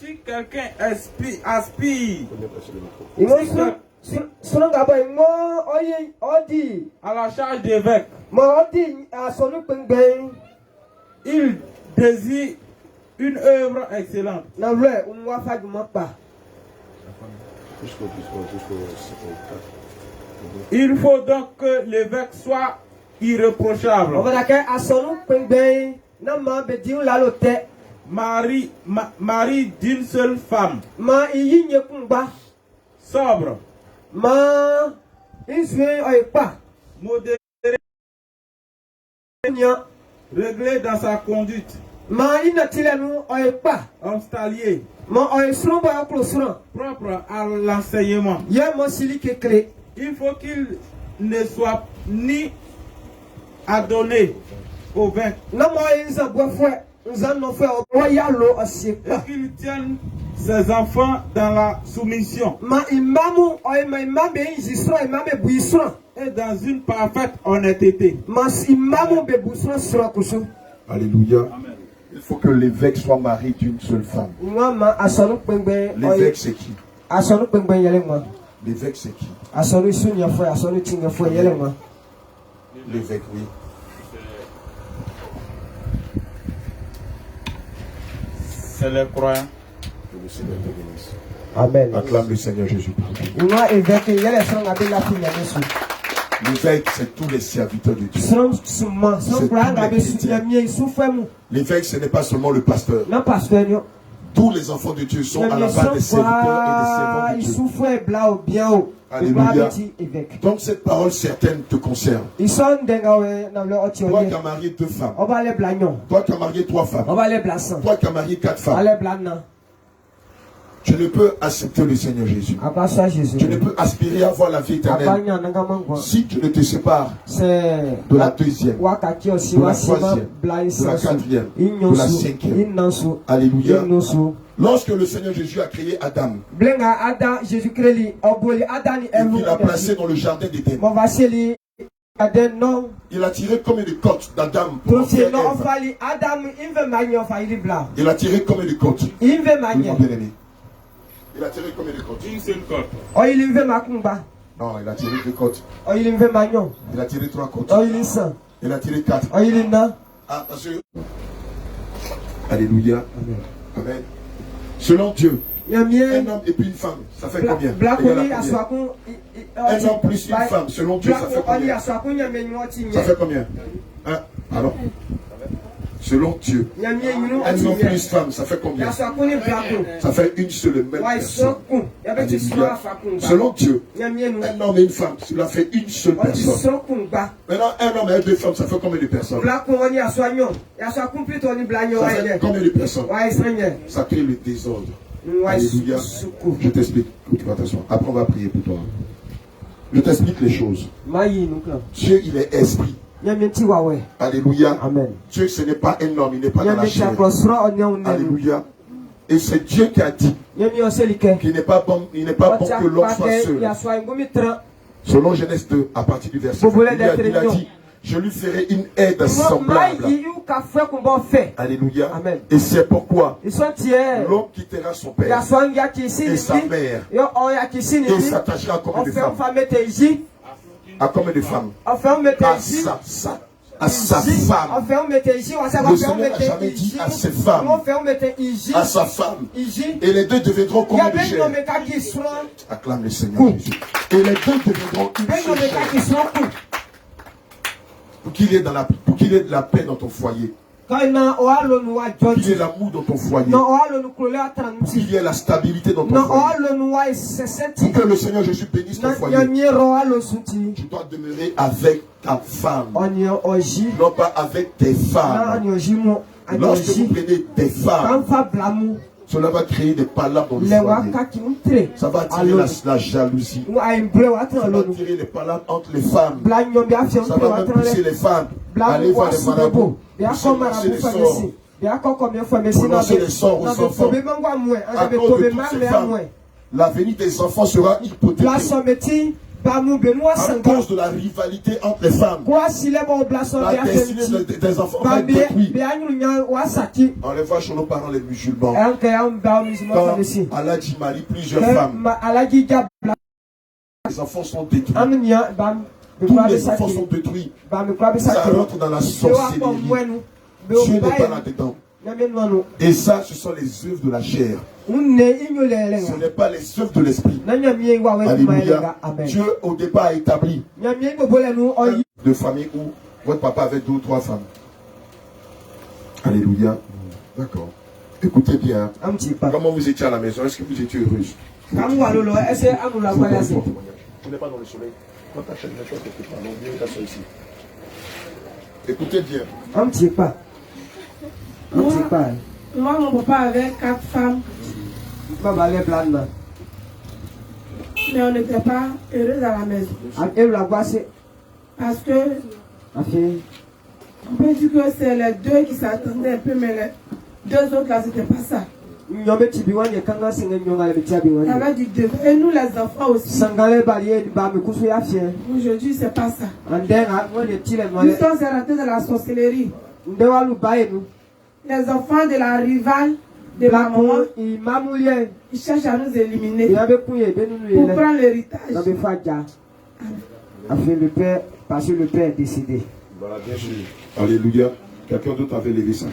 Si quelqu'un aspire à la charge d'évêque, il désire une œuvre excellente. Il faut donc que l'évêque soit irréprochable. Mari d'une seule femme. Sobre. Modéré. Réglé dans sa conduite. Hospitalier. Propre à l'enseignement. Il faut qu'il ne soit ni adonné au vin. Et qu'il tienne ses enfants dans la soumission. Et dans une parfaite honnêteté. Alléluia. Amen. Il faut que l'évêque soit marié d'une seule femme. L'évêque c'est qui? L'évêque c'est qui? L'évêque, oui. C'est le croyant. Que le Seigneur te bénisse. Amen. Acclame le Seigneur Jésus. L'évêque, c'est tous les serviteurs de Dieu. L'évêque, ce n'est pas seulement le pasteur. Tous les enfants de Dieu sont à la base des serviteurs et des servants de Dieu. Alléluia. Donc cette parole certaine te concerne. Toi qui as marié 2 femmes. Toi qui as marié 3 femmes. Toi qui as marié 4 femmes. Tu ne peux accepter le Seigneur Jésus. Tu ne peux aspirer à voir la vie éternelle si tu ne te sépares de la 2e, de la 3e, de la 4e, de la 5e. Alléluia. Lorsque le Seigneur Jésus a créé Adam, il l'a placé dans le jardin d'Éden. Il a tiré comme une côte d'Adam pour faire Ève. Il a tiré comme une côte. Il a tiré combien de côtes? Une seule côte. Non, il a tiré 2 côtes. Il a tiré 3 côtes. Il a tiré 4. Ah, parce que... Alléluia. Amen. Selon Dieu, Un homme et puis une femme, ça fait combien? Un homme plus une femme, selon Dieu, ça fait combien? Ça fait combien? Hein? Pardon? Selon Dieu. Un homme plus une femme, ça fait combien? Ça fait une seule même personne. Selon Dieu, un homme et une femme, cela fait une seule personne. Maintenant, un homme et deux femmes, ça fait combien de personnes? Ça fait combien de personnes? Ça crée le désordre. Alléluia. Je t'explique. Attention. Après, on va prier pour toi. Je t'explique les choses. Dieu, il est esprit. Alléluia. Amen. Dieu, ce n'est pas un homme, il n'est pas dans la chair. Alléluia. Et c'est Dieu qui a dit qu'il n'est pas bon, que l'homme soit seul. Selon Genèse 2, à partir du verset 1, il a dit, je lui ferai une aide semblable. Alléluia. Amen. Et c'est pourquoi l'homme quittera son père et sa mère et s'attachera à combien de femmes? À combien de femmes? À sa femme. Le Seigneur n'a jamais dit à ses femmes, à sa femme. Et les deux deviendront combien de chair? Acclame le Seigneur Jésus. Et les deux deviendront une seule chair. Pour qu'il y ait de la paix dans ton foyer. Pour qu'il y ait l'amour dans ton foyer. Pour qu'il y ait la stabilité dans ton foyer. Pour que le Seigneur Jésus bénisse ton foyer. Tu dois demeurer avec ta femme. Non pas avec tes femmes. Lorsque vous prenez des femmes, cela va créer des palabres dans le foyer. Ça va attirer la jalousie. Ça va attirer les palabres entre les femmes. Ça va même pousser les femmes à aller voir les marabouts. Prononcer les sorts. Prononcer les sorts aux enfants. À cause de toutes ces femmes, l'avenir des enfants sera hypothéqué. À cause de la rivalité entre les femmes, la destinée des enfants va être détruite. On les voit chez nos parents les musulmans. Quand Allah dit marie plusieurs femmes, les enfants sont détruits. Tous les enfants sont détruits. Ça rentre dans la sorcellerie. Dieu n'est pas là-dedans. Et ça, ce sont les œuvres de la chair. Ce n'est pas les œuvres de l'esprit. Alléluia. Dieu au départ a établi de famille où votre papa avait 2 ou 3 femmes. Alléluia. D'accord. Écoutez bien. Comment vous étiez à la maison? Est-ce que vous étiez heureuse? Vous n'êtes pas dans le soleil. Quand tu achètes des choses, tu ne pas viens ici. Écoutez bien. Moi, mon papa avait 4 femmes. Mais on n'était pas heureux à la maison. Parce que on peut dire que c'est les 2 qui s'attendaient un peu, mais les 2 autres là, c'était pas ça. Il y avait du devoir. Et nous les enfants aussi. Aujourd'hui, c'est pas ça. L'histoire s'est rentrée dans la sorcellerie. Les enfants de la rivale de ma maman, ils cherchent à nous éliminer pour prendre l'héritage. Parce que le père est décédé. Voilà, bien sûr. Alléluia. Quelqu'un d'autre avait levé sa main.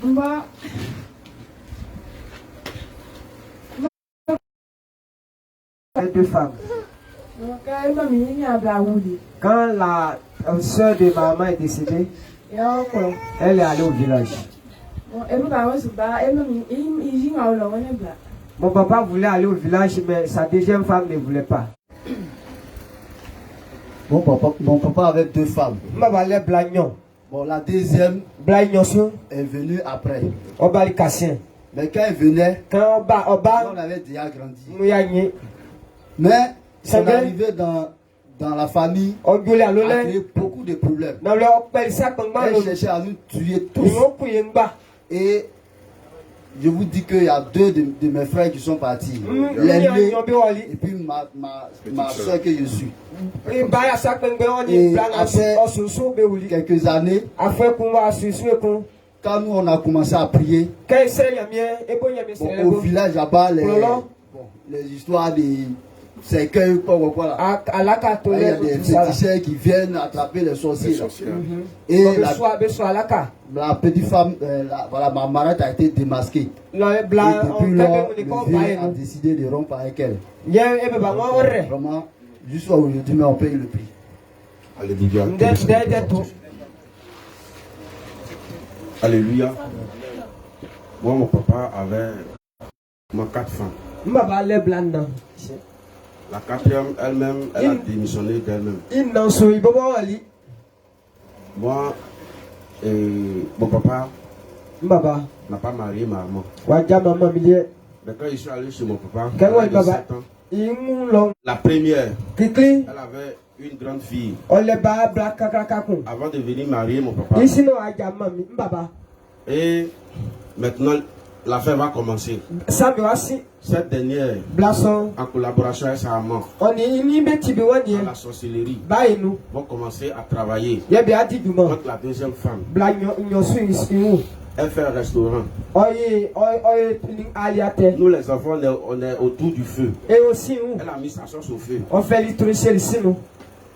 Moi, deux femmes. Quand la soeur de maman est décédée, elle est allée au village. Mon papa voulait aller au village, mais sa deuxième femme ne voulait pas. Mon papa avait 2 femmes. Bon, la deuxième est venue après. Mais quand elle venait, on avait déjà grandi. Mais son arrivée dans la famille a créé beaucoup de problèmes. Elle cherchait à nous tuer tous. Et je vous dis qu'il y a 2 de mes frères qui sont partis. L'aîné et puis ma soeur que je suis. Et après quelques années, quand nous on a commencé à prier, au village là-bas, les histoires C'est qu'il y a des féticheurs qui viennent attraper les sorciers. Et la petite femme, voilà, ma marraine a été démasquée. Et depuis lors, le vieux a décidé de rompre avec elle. Vraiment, jusqu'à aujourd'hui, mais on paye le prix. Alléluia. Alléluia. Moi, mon papa avait 4 femmes. La quatrième, elle-même, elle a démissionné d'elle-même. Moi, mon papa n'a pas marié ma maman. Mais quand je suis allé chez mon papa, j'avais 7 ans. La première, elle avait une grande fille. Avant de venir marier mon papa. Et maintenant, l'affaire va commencer. Cette dernière, en collaboration avec sa maman, dans la sorcellerie, vont commencer à travailler contre la deuxième femme. Elle fait un restaurant. Nous les enfants, on est autour du feu. Elle a mis sa sauce au feu.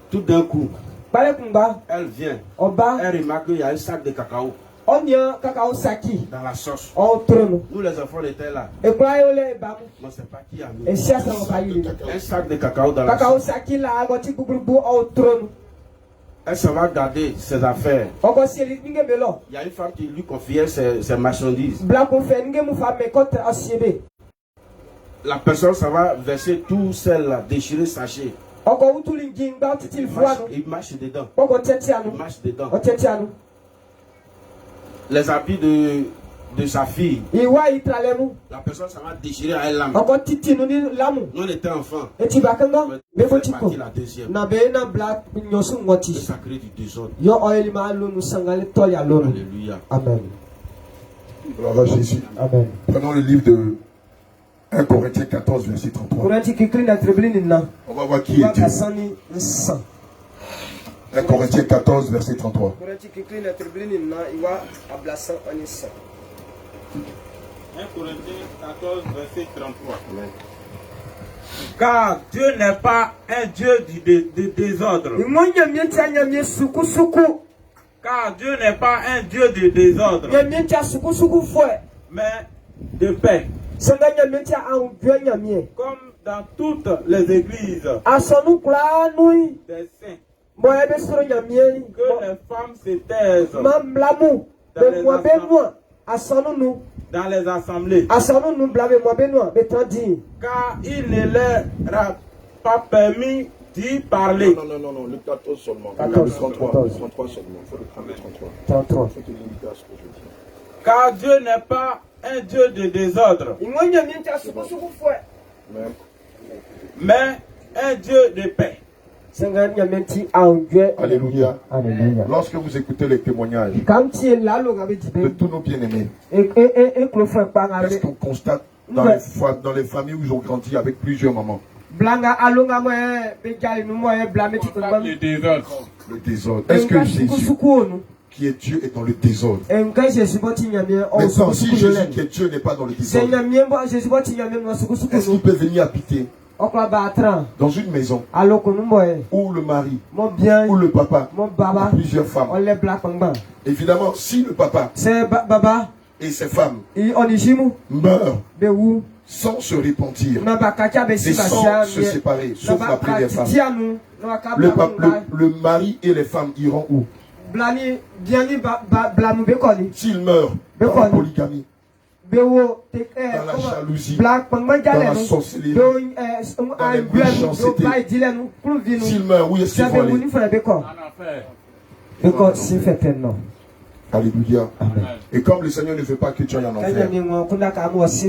Tout d'un coup, elle vient. Elle remarque qu'il y a un sac de cacao dans la sauce. Nous les enfants étaient là. On ne sait pas qui a mis un sac de cacao dans la sauce. Elle s'en va garder ses affaires. Il y a une femme qui lui confiait ses marchandises. La personne s'en va verser tout celle-là, déchirer sachet. Il marche dedans. Il marche dedans. Les habits de sa fille. La personne s'en va déchirer à elle l'âme. Nous on était enfants. C'est parti la deuxième. Ça crée du désordre. Alléluia. Amen. Gloire à Jésus. Amen. Prenons le livre de 1 Corinthiens 14, verset 33. On va voir qui est Dieu. 1 Corinthiens 14, verset 33. 1 Corinthiens 14, verset 33. Amen. Car Dieu n'est pas un Dieu de désordre. Car Dieu n'est pas un Dieu de désordre, mais de paix. Comme dans toutes les églises des saints. Que les femmes se taisent dans les assemblées. Car il ne leur a pas permis d'y parler. Non, le 14 seulement. 14, 33 seulement. Il faut le prendre le 33. Il faut te limiter à ce que je dis. Car Dieu n'est pas un Dieu de désordre, mais un Dieu de paix. Alléluia. Lorsque vous écoutez les témoignages de tous nos bien-aimés, qu'est-ce qu'on constate dans les familles où ils ont grandi avec plusieurs mamans? Le désordre. Est-ce que Jésus, qui est Dieu, est dans le désordre? Maintenant, si Jésus qui est Dieu n'est pas dans le désordre, est-ce qu'il peut venir habiter dans une maison où le mari ou le papa a plusieurs femmes? Évidemment, si le papa et ses femmes meurent sans se repentir et sans se séparer, sauf la première femme, le mari et les femmes iront où? S'ils meurent dans la polygamie, dans la jalousie, dans la sorcellerie, dans les méchancetés, s'ils meurent, où est-ce qu'ils vont aller? Alléluia. Amen. Et comme le Seigneur ne veut pas que tu ailles en enfer,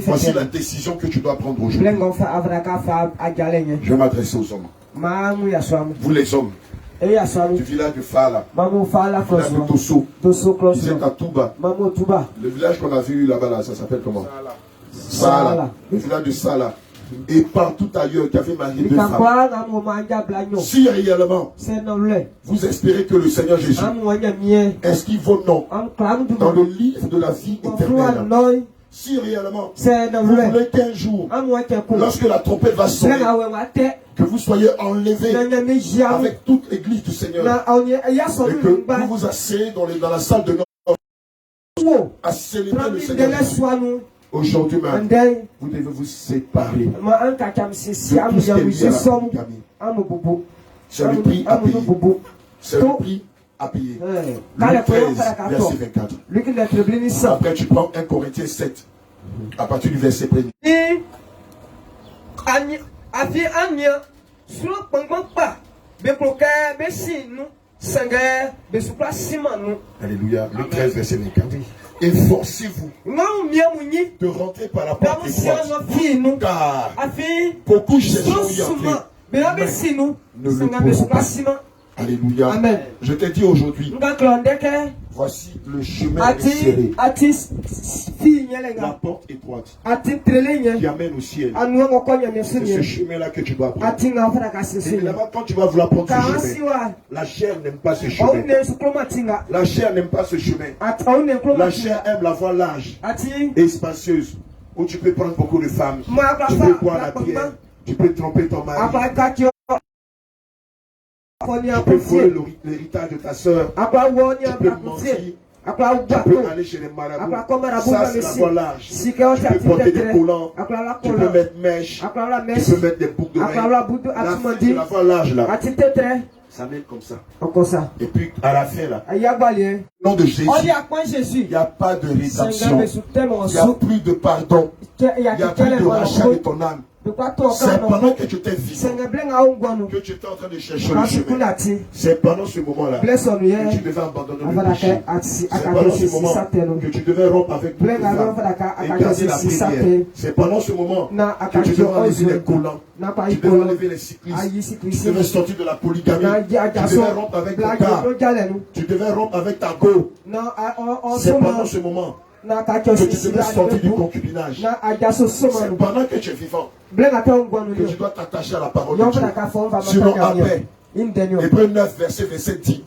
voici la décision que tu dois prendre aujourd'hui. Je vais m'adresser aux hommes. Vous les hommes du village de Fala, du village de Tosso, vous êtes à Touba. Le village qu'on a vu là-bas, ça s'appelle comment? Sala. Le village de Sala. Et partout ailleurs qui avait marié deux femmes. Si réellement vous espérez que le Seigneur Jésus inscrit vos noms dans le livre de la vie éternelle, Si réellement vous voulez qu'un jour, lorsque la trompette va sonner, que vous soyez enlevés avec toute l'église du Seigneur et que vous vous asseyez dans la salle de notre à célébrer le Seigneur. Aujourd'hui même, vous devez vous séparer de tout ce qui est lié à la polygamie. C'est le prix à payer. C'est le prix à payer. Luc 13, verset 24. Après, tu prends 1 Corinthiens 7, à partir du verset 1er. Alléluia. Luc 13, verset 24. Efforcez-vous de rentrer par la porte étroite, car beaucoup cherchent y entrer, mais ne le pourront pas. Alléluia. Amen. Je t'ai dit aujourd'hui, voici le chemin serré, la porte étroite qui amène au ciel. C'est ce chemin-là que tu dois prendre. Évidemment, quand tu vas vouloir prendre ce chemin, la chair n'aime pas ce chemin. La chair n'aime pas ce chemin. La chair aime la voie large et spacieuse, où tu peux prendre beaucoup de femmes, tu peux boire la bière, tu peux tromper ton mari. Tu peux voler l'héritage de ta soeur. Tu peux mentir. Tu peux aller chez les marabouts. Ça, c'est la voie large. Tu peux porter des collants. Tu peux mettre mèche. Tu peux mettre des boucles d'oreilles. La voie large là. Ça mène comme ça. Et puis à la fin là, au nom de Jésus, il n'y a pas de rédemption. Il n'y a plus de pardon. Il n'y a plus de rachat de ton âme. C'est pendant que tu étais vivant que tu étais en train de chercher le chemin. C'est pendant ce moment-là que tu devais abandonner le péché. C'est pendant ce moment que tu devais rompre avec toutes tes femmes et casser la prière. C'est pendant ce moment que tu devais enlever les collants, tu devais enlever les cyclistes, tu devais sortir de la polygamie, tu devais rompre avec ton gars, tu devais rompre avec ta go. C'est pendant ce moment que tu devais sortir du concubinage. C'est pendant que tu es vivant que tu dois t'attacher à la parole de Dieu. Sinon après, Hébreux 9 verset 27 dit,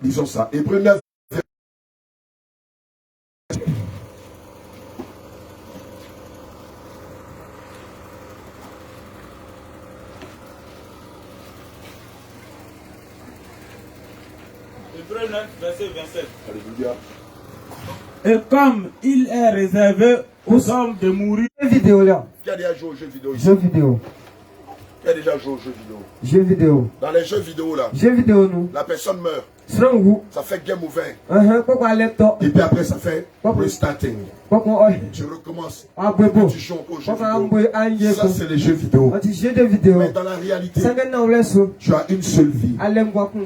lisons ça, Hébreux 9 Hébreux 9 verset 27. Alléluia. Et comme il est réservé aux hommes de mourir. Qui a déjà joué aux jeux vidéo ici? Qui a déjà joué aux jeux vidéo? Dans les jeux vidéo là, la personne meurt. Ça fait game ouvert. Et puis après ça fait restarting. Tu recommences. Tu joues encore aux jeux vidéo. Ça c'est les jeux vidéo. Mais dans la réalité, tu as une seule vie.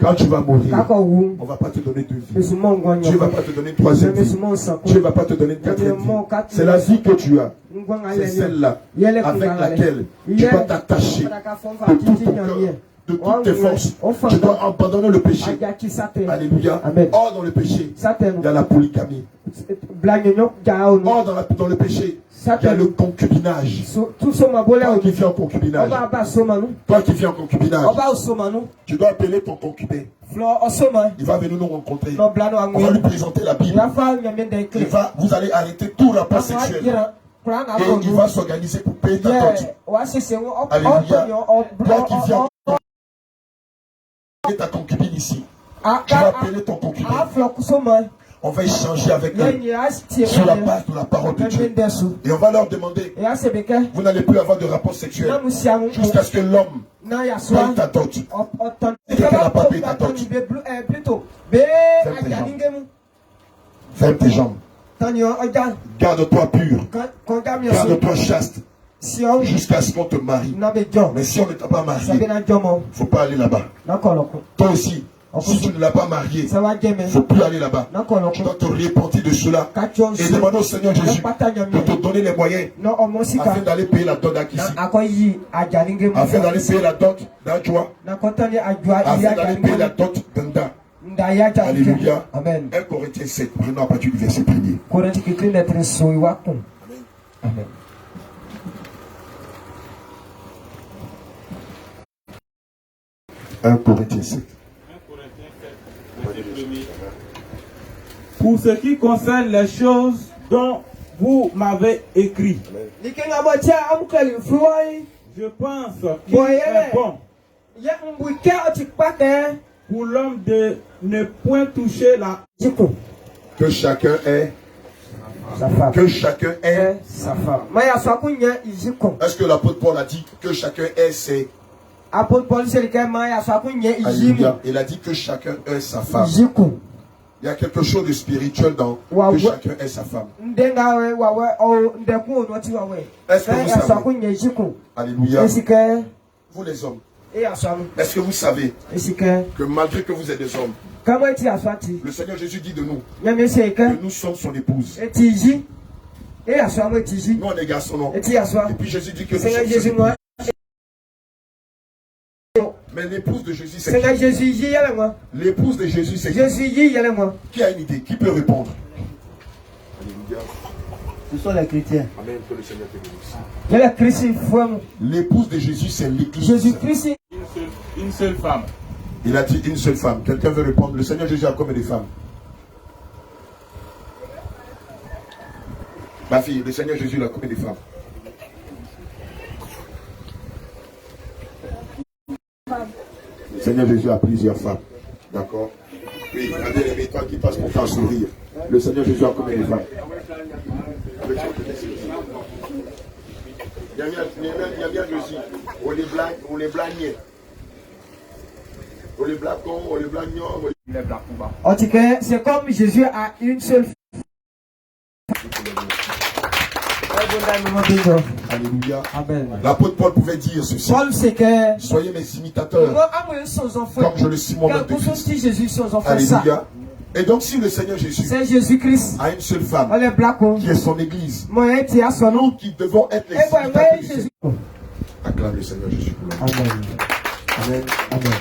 Quand tu vas mourir, on ne va pas te donner deux vies. Dieu ne va pas te donner une troisième vie. Dieu ne va pas te donner une quatrième vie. C'est la vie que tu as. C'est celle-là avec laquelle tu vas t'attacher de tout ton cœur, de toutes tes forces. Tu dois abandonner le péché. Alléluia. Or dans le péché, il y a la polygamie. Or dans le péché, il y a le concubinage. Toi qui viens en concubinage, tu dois appeler ton concubin. Il va venir nous rencontrer. On va lui présenter la Bible. Vous allez arrêter tout rapport sexuel. Et il va s'organiser pour payer ta dot. Alléluia. Toi qui viens ta concubine ici, tu vas appeler ton concubin. On va échanger avec eux sur la base de la parole de Dieu. Et on va leur demander, vous n'allez plus avoir de rapport sexuel jusqu'à ce que l'homme paye ta dot. Et qu'elle n'a pas payé ta dot, ferme tes jambes. Garde-toi pur. Garde-toi chaste. Jusqu'à ce qu'on te marie. Mais si on ne t'a pas marié, il ne faut pas aller là-bas. Toi aussi, si tu ne l'as pas marié, il ne faut plus aller là-bas. Tu dois te repentir de cela et demander au Seigneur Jésus de te donner les moyens afin d'aller payer la dot d'Akissi, afin d'aller payer la dot d'Adjoa, afin d'aller payer la dot d'Anda. Alléluia. Amen. 1 Corinthiens 7, prenons à partir du verset 1er. Amen. 1 Corinthiens 7. Pour ce qui concerne les choses dont vous m'avez écrit, je pense qu'il est bon pour l'homme de ne point toucher la... Que chacun ait sa femme. Que chacun ait sa femme. Est-ce que l'apôtre Paul a dit que chacun ait ses... Alléluia. Il a dit que chacun ait sa femme. Il y a quelque chose de spirituel dans que chacun ait sa femme. Est-ce que vous savez? Alléluia. Vous les hommes. Est-ce que vous savez que malgré que vous êtes des hommes, le Seigneur Jésus dit de nous que nous sommes son épouse. Nous on est garçons, non? Et puis Jésus dit que nous sommes son épouse. Mais l'épouse de Jésus, c'est qui? L'épouse de Jésus, c'est qui? Qui a une idée? Qui peut répondre? Alléluia. Ce sont les chrétiens. Amen. Que le Seigneur te bénisse. L'épouse de Jésus, c'est l'Église. Jésus-Christ. Une seule femme. Il a dit une seule femme. Quelqu'un veut répondre? Le Seigneur Jésus a combien de femmes? Ma fille, le Seigneur Jésus a combien de femmes? Le Seigneur Jésus a plusieurs femmes. D'accord? Oui, regardez les toi qui passent pour faire sourire. Le Seigneur Jésus a combien de femmes? Il y a bien Jésus. On les blague. On les blaguons, on les blaguons. En tout cas, c'est comme Jésus a une seule femme. Alléluia. L'apôtre Paul pouvait dire ceci. Soyez mes imitateurs, comme je le suis moi-même de Christ. Alléluia. Et donc si le Seigneur Jésus a une seule femme qui est son église, nous qui devons être les imitateurs de Jésus. Acclame le Seigneur Jésus. Amen. Amen. Amen.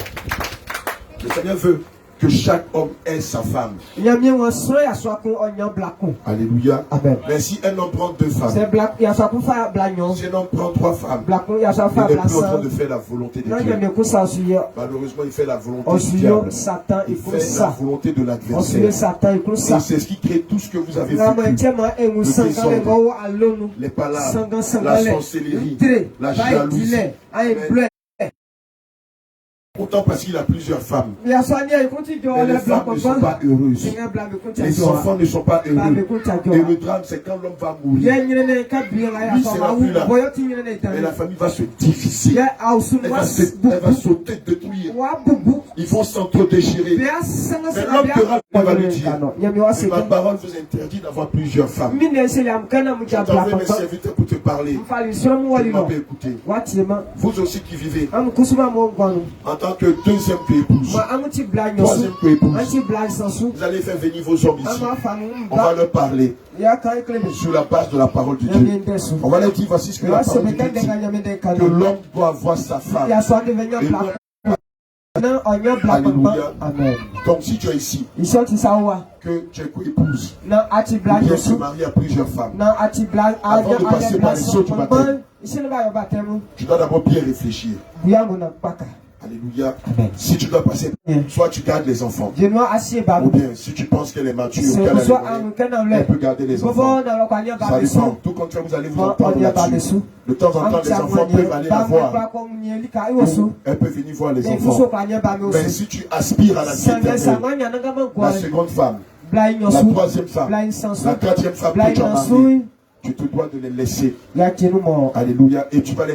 Le Seigneur veut que chaque homme ait sa femme. Alléluia. Amen. Mais si un homme prend deux femmes, si un homme prend trois femmes, il n'est plus en train de faire la volonté de Dieu. Malheureusement, il fait la volonté du diable. Il fait la volonté de l'adversaire. Et c'est ce qui crée tout ce que vous avez vécu. Le désordre, les palabres, la sorcellerie, la jalousie. Amen. Pourtant parce qu'il a plusieurs femmes. Mais les femmes ne sont pas heureuses. Les enfants ne sont pas heureux. Et le drame, c'est quand l'homme va mourir. Lui sera plus là. Et la famille va se diviser. Elle va sauter, détruire. Ils vont s'entre-déchirer. Mais l'homme va lui dire, ma parole vous interdit d'avoir plusieurs femmes. J'envoie mes serviteurs pour te parler. Tu m'as pas écouté. Vous aussi qui vivez en tant que deuxième épouse, troisième épouse, vous allez faire venir vos hommes ici. On va leur parler sur la base de la parole de Dieu. On va leur dire, voici ce que la parole de Dieu dit, que l'homme doit avoir sa femme. Alléluia. Donc si tu es ici, que tu es épouse, ou bien tu es marié à plusieurs femmes, avant de passer par les eaux du baptême, tu dois d'abord bien réfléchir. Alléluia. Amen. Si tu dois passer, soit tu gardes les enfants, ou bien si tu penses qu'elle est mature, elle peut garder les enfants. Ça dépend. Tout contraire, vous allez vous entendre là-dessus. De temps en temps, les enfants peuvent aller la voir. Elle peut venir voir les enfants. Mais si tu aspires à la vie éternelle, la seconde femme, la troisième femme, la quatrième femme que tu as mariée, tu te dois de les laisser. Alléluia. Et tu vas les...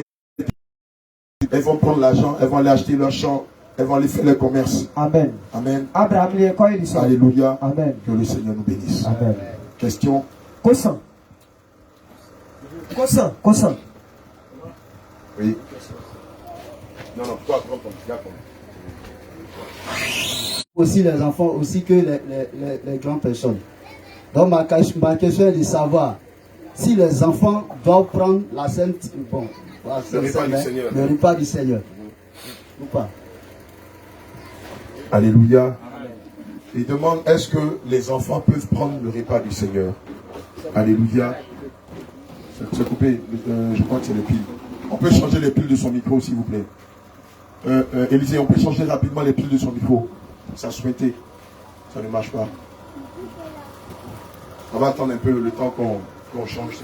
Elles vont prendre l'argent, elles vont aller acheter leur champ, elles vont aller faire leur commerce. Amen. Amen. Alléluia. Amen. Que le Seigneur nous bénisse. Amen. Question. Consent. Oui. Non, toi, d'accord. Aussi les enfants, aussi que les grandes personnes. Donc ma question est de savoir si les enfants doivent prendre la sainte... Bon, le repas du Seigneur. Le repas du Seigneur. Ou pas. Alléluia. Il demande, est-ce que les enfants peuvent prendre le repas du Seigneur? Alléluia. C'est coupé, je crois que c'est les piles. On peut changer les piles de son micro, s'il vous plaît. Élisée, on peut changer rapidement les piles de son micro. Ça souhaitait. Ça ne marche pas. On va attendre un peu le temps qu'on change.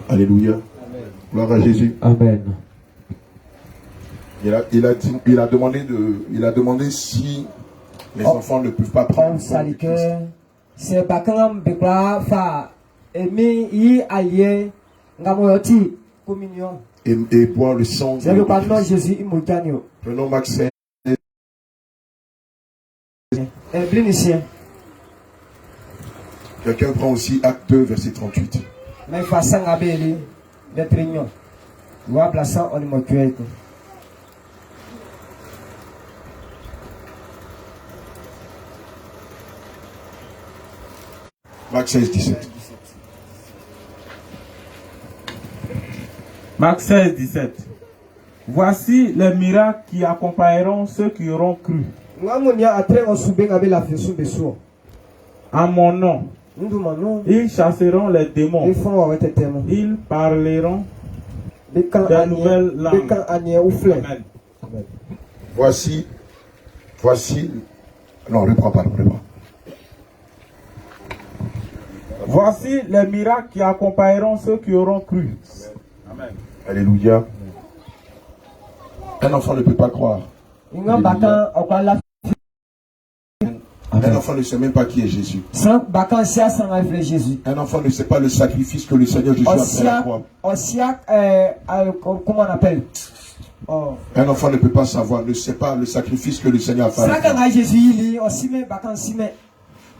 Alléluia. Gloire à Jésus. Amen. Il a demandé si les enfants ne peuvent pas prendre et boire le sang de Jésus. Prenons Marc 16. Quelqu'un prend aussi Acte 2, verset 38. Marc 16, 17. Marc 16, 17. Voici les miracles qui accompagneront ceux qui auront cru. En mon nom, ils chasseront les démons. Ils parleront des nouvelles langues. Amen. Voici. Non, reprends. Voici les miracles qui accompagneront ceux qui auront cru. Amen. Alléluia. Un enfant ne peut pas croire. Un enfant ne sait même pas qui est Jésus. Un enfant ne sait pas le sacrifice que le Seigneur Jésus a fait à la croix. Un enfant ne peut pas savoir, ne sait pas le sacrifice que le Seigneur a fait à la croix.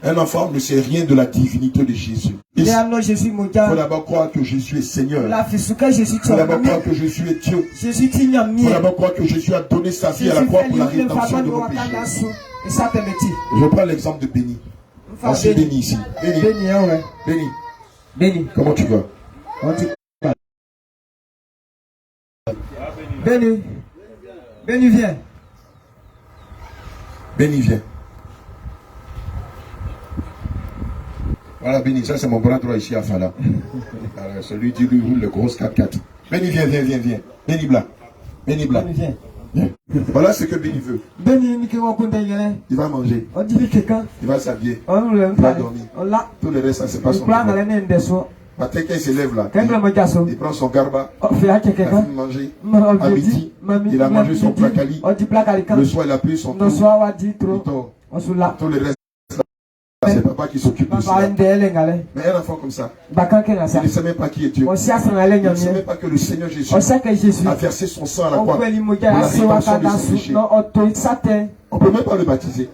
Un enfant ne sait rien de la divinité de Jésus. Il faut d'abord croire que Jésus est Seigneur. Il faut d'abord croire que Jésus est Dieu. Il faut d'abord croire que Jésus a donné sa vie à la croix pour la rédemption de nos péchés. Je prends l'exemple de Béni. C'est Béni ici. Béni. Comment tu vas? Béni, viens. Béni, viens. Voilà, Béni, ça c'est mon bras droit ici à Fala. Alors, celui qui lui roule le gros 4x4. Béni, viens. Béni Blanc. Viens. Voilà ce que Béni veut. Il va manger. Il va s'habiller. Il va dormir. Tout le reste, ça se passe. Matin, quand il se lève là, il prend son garba, il a fini de manger. À midi, il a mangé son placali. Le soir, il a pris son tour. Il dort. Tout le reste, c'est papa qui s'occupe de ça. Mais un enfant comme ça, il ne sait même pas qui est Dieu. Il ne sait même pas que le Seigneur Jésus a versé son sang à la croix pour la rédemption de ses péchés. On ne peut même pas le baptiser.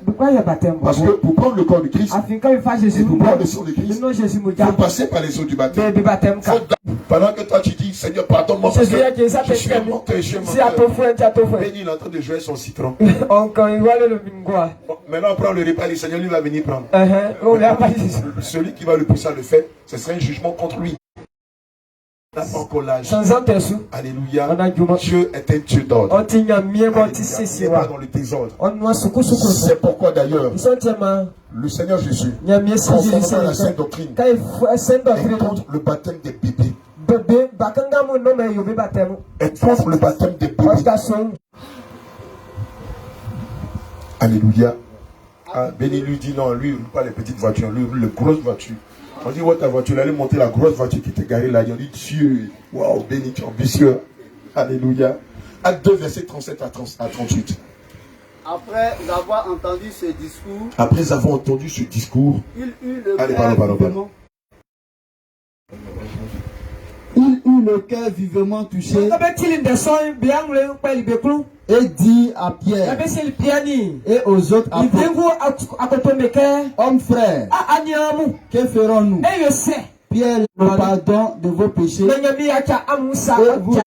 Parce que pour prendre le corps de Christ et pour prendre le sang de Christ, il faut passer par les eaux du baptême. Pendant que toi tu dis, Seigneur, pardonne-moi parce que je suis un menteur et je suis un menteur. Béni, il est en train de jouer son citron. Maintenant, on prend le repas, le Seigneur lui va venir prendre. Celui qui va le pousser à le faire, ce sera un jugement contre lui. Alléluia. Dieu est un Dieu d'ordre. Il n'est pas dans le désordre. C'est pourquoi d'ailleurs le Seigneur Jésus, conformément à la sainte doctrine, est contre le baptême des bébés. Est contre le baptême des bébés. Alléluia. Béni lui dit non, lui pas les petites voitures, lui les grosses voitures. On dit, ouais, ta voiture, elle allait monter la grosse voiture qui était garée là. On dit, Dieu, waouh, béni, tu es ambitieux. Alléluia. Acte 2, verset 37 à 38. Après avoir entendu ce discours, il eut le cœur vivement touché et dit à Pierre et aux autres apôtres, hommes frères, que ferons-nous? Pierre, le pardon de vos péchés et vous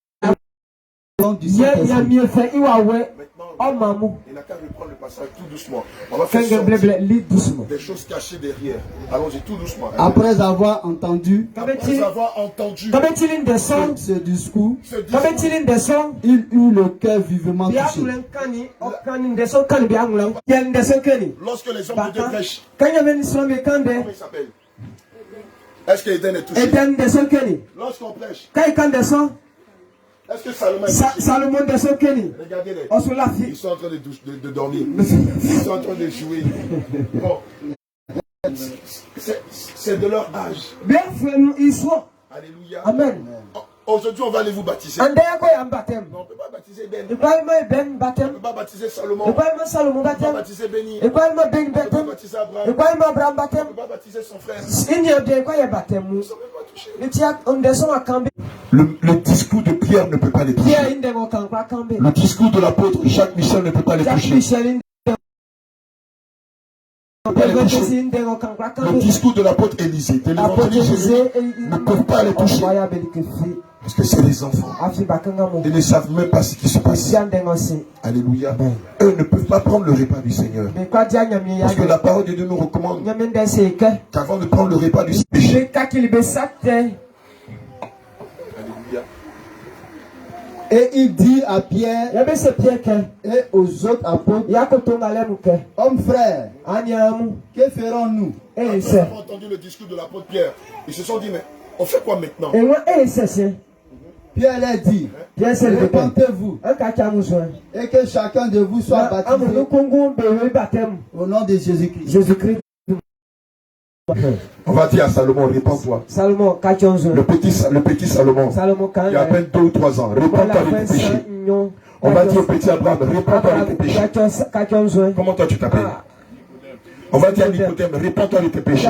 du Saint-Esprit. Maintenant, il n'a qu'à reprendre le passage tout doucement. On va faire sortir des choses cachées derrière. Allons-y tout doucement. Après avoir entendu ce discours, il eut le cœur vivement touché. Lorsque les hommes de Dieu prêchent, comment il s'appelle? Est-ce qu'Éden est touché? Lorsqu'on prêche, est-ce que Salomon est touché? Regardez-les. Ils sont en train de dormir. Ils sont en train de jouer. Bon. C'est de leur âge. Alléluia. Amen. Aujourd'hui, on va aller vous baptiser. Non, on ne peut pas baptiser Ben. On ne peut pas baptiser Salomon. On ne peut pas baptiser Béni. On ne peut pas baptiser Abraham. On ne peut pas baptiser son frère. Ils ne sont même pas touchés. Le discours de Pierre ne peut pas les toucher. Le discours de l'apôtre Jacques Michel ne peut pas les toucher. Le discours de l'apôtre Élisée, de l'évangéliste Jésus ne peuvent pas les toucher. Parce que c'est des enfants. Ils ne savent même pas ce qui se passe. Alléluia. Eux ne peuvent pas prendre le repas du Seigneur. Parce que la parole de Dieu nous recommande qu'avant de prendre le repas du péché. Alléluia. Et il dit à Pierre et aux autres apôtres, hommes frères, que ferons-nous? Après avoir entendu le discours de l'apôtre Pierre, ils se sont dit, mais on fait quoi maintenant? Pierre leur dit, répentez-vous et que chacun de vous soit baptisé au nom de Jésus-Christ. On va dire à Salomon, répands-toi. Le petit Salomon, il y a à peine 2 ou 3 ans, répands-toi de tes péchés. On va dire au petit Abraham, répands-toi de tes péchés. Comment toi tu t'appelles? On va dire à Nicodème, répands-toi de tes péchés.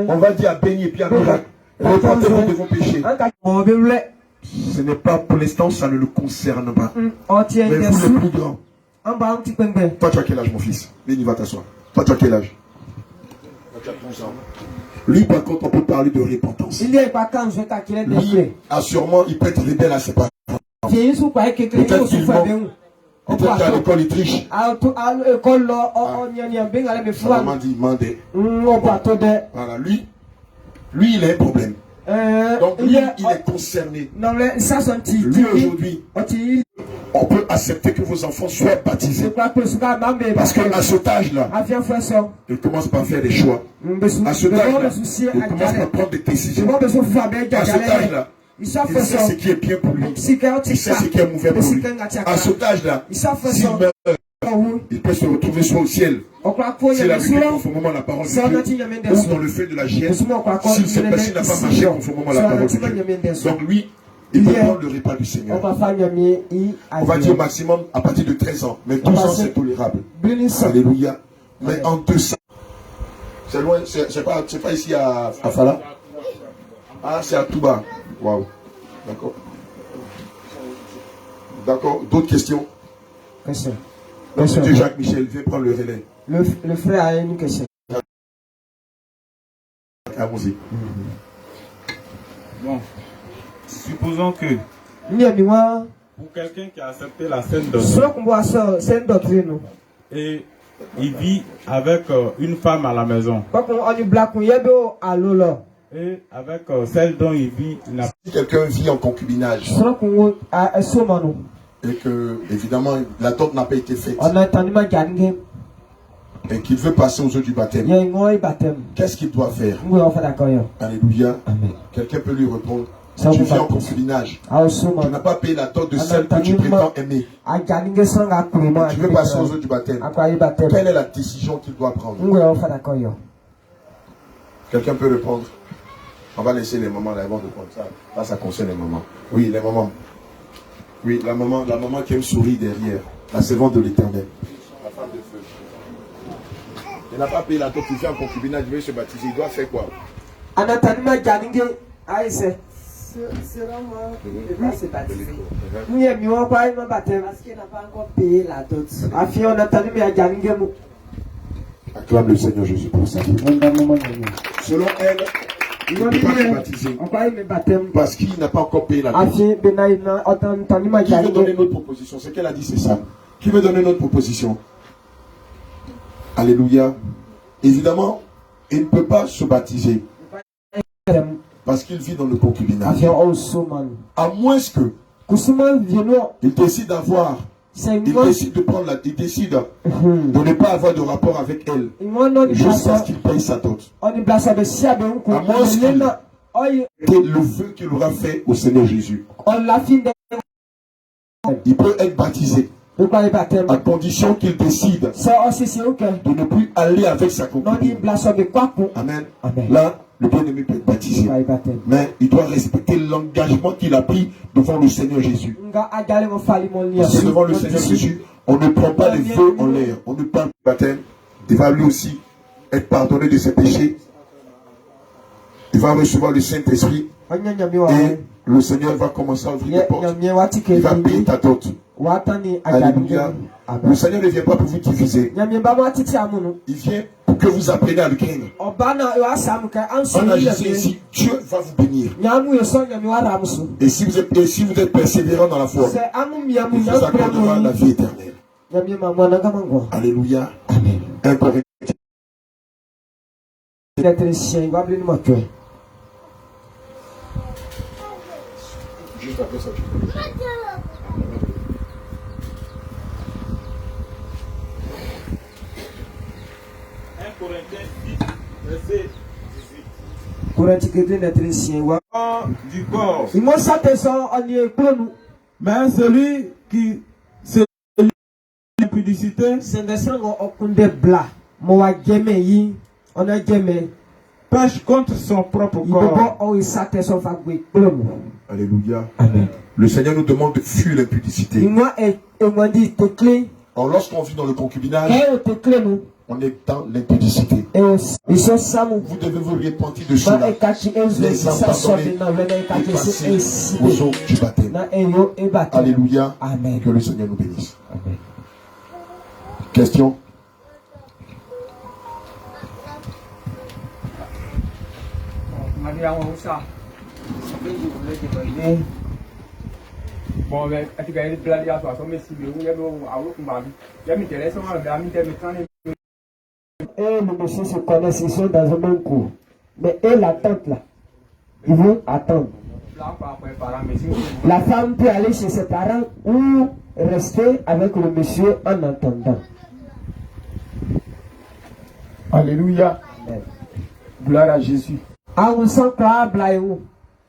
On va dire à Béni et puis à Miracle, répentez-vous de vos péchés. Ce n'est pas pour l'instant, ça ne le concerne pas. Mais vous le plus grand. Toi tu as quel âge mon fils? Béni, va t'asseoir. Toi tu as quel âge? Lui, par contre, on peut parler de repentance. Lui, assurément, il peut être rebelle à ses parents. Peut-être qu'il ment. Peut-être qu'à l'école, il triche. Maman dit, mandé. Voilà, lui, il a un problème. Donc, lui, il est concerné. Lui, aujourd'hui, on peut accepter que vos enfants soient baptisés. Parce qu'à cet âge-là, ils commencent par faire des choix. À cet âge-là, ils commencent par prendre des décisions. À cet âge-là, il sait ce qui est bien pour lui. Il sait ce qui est mauvais pour lui. À cet âge-là, s'il meurt, il peut se retrouver soit au ciel, s'il a vécu conformément à la parole de Dieu, ou dans le feu de la hyène, s'il n'a pas marché conformément à la parole de Dieu. Donc lui, il peut prendre le repas du Seigneur. On va dire au maximum à partir de 13 ans. Mais 12 ans, c'est tolérable. Alléluia. Mais en deçà, c'est loin, c'est pas ici à Fala. Ah, c'est à Touba. Waouh. D'accord. D'accord. D'autres questions? Monsieur Jacques Michel, viens prendre le relais. Le frère a une question. Allons-y. Bon. Supposons que pour quelqu'un qui a accepté la sainte doctrine et il vit avec une femme à la maison et avec celle dont il vit, si quelqu'un vit en concubinage et que évidemment la dot n'a pas été faite et qu'il veut passer aux eaux du baptême, qu'est-ce qu'il doit faire? Alléluia. Quelqu'un peut lui répondre? Tu vis en concubinage. Tu n'as pas payé la dot de celle que tu prétends aimer. Tu veux passer aux eaux du baptême. Quelle est la décision qu'il doit prendre? Quelqu'un peut répondre? On va laisser les mamans là, elles vont répondre. Là, ça concerne les mamans. Oui, les mamans. Oui, la maman qui aime sourire derrière. La servante de l'Éternel. La femme de feu. Il n'a pas payé la tête, il fait un concubinage, il veut se baptiser. Il doit faire quoi? Anatanima Janinge, Aïse. C'est moi, il va se baptiser. Nous aimions pas un baptême. Parce qu'il n'a pas encore payé la dot. Afin, on a entendu Janinge. Acclame le Seigneur Jésus pour ça. Selon elle, il ne peut pas se baptiser. Parce qu'il n'a pas encore payé la dot. Qui veut donner notre proposition? Ce qu'elle a dit, c'est ça. Qui veut donner notre proposition? Alléluia. Évidemment, il ne peut pas se baptiser. Parce qu'il vit dans le concubinage. À moins que il décide d'avoir, il décide de prendre la, il décide de ne pas avoir de rapport avec elle jusqu'à ce qu'il paye sa dot. À moins que le vœu qu'il aura fait au Seigneur Jésus. Il peut être baptisé à condition qu'il décide de ne plus aller avec sa concubine. Amen. Là, le bien-aimé peut être baptisé. Mais il doit respecter l'engagement qu'il a pris devant le Seigneur Jésus. Parce que devant le Seigneur Jésus, on ne prend pas les vœux en l'air. On ne parle pas du baptême. Il va lui aussi être pardonné de ses péchés. Il va recevoir le Saint-Esprit. Et le Seigneur va commencer à ouvrir les portes. Il va payer ta dot. Alléluia. Le Seigneur ne vient pas pour vous diviser. Il vient pour que vous appreniez à le craindre. On a dit ici, Dieu va vous bénir. Et si vous êtes persévérant dans la foi, il vous accordera la vie éternelle. Alléluia. Amen. 1 Corinthiens. Juste après ça, tu peux. 1 Corinthiens 10, verset 18. Du corps. Mais celui qui se l'impudicité pêche contre son propre corps. Alléluia. Amen. Le Seigneur nous demande de fuir l'impudicité. Alors lorsqu'on vit dans le concubinage, on est dans l'impudicité. Vous devez vous repentir de cela. Les abandonner et passer aux eaux du baptême. Alléluia. Amen. Que le Seigneur nous bénisse. Amen. Question? Bon, mais tu gagnes le plat à toi, mais si vous avez le monsieur se connaissent, ils sont dans un même cours. Mais eux, la tante là, ils vont attendre. La femme peut aller chez ses parents ou rester avec le monsieur en attendant. Alléluia. Amen. Gloire à Jésus.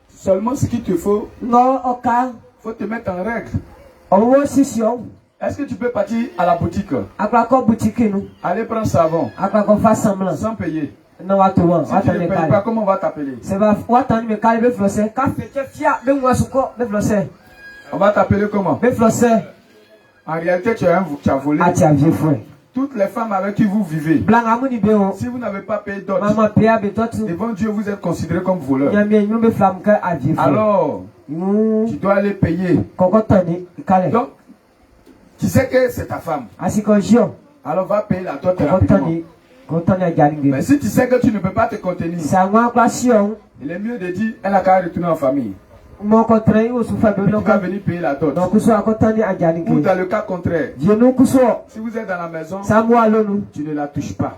Seulement ce qu'il te faut, faut te mettre en règle. Est-ce que tu peux partir à la boutique? Aller prendre savon sans payer. Si tu ne payes pas, comment on va t'appeler? On va t'appeler comment? En réalité, tu as volé. Toutes les femmes avec qui vous vivez, si vous n'avez pas payé dot, devant Dieu, vous êtes considéré comme voleur. Alors, tu dois aller payer. Donc, tu sais que c'est ta femme. Alors, va payer la dot rapidement. Mais si tu sais que tu ne peux pas te contenir, il est mieux de dire, elle a qu'à retourner en famille. Tu vas venir payer la dot. Ou dans le cas contraire, si vous êtes dans la maison, tu ne la touches pas.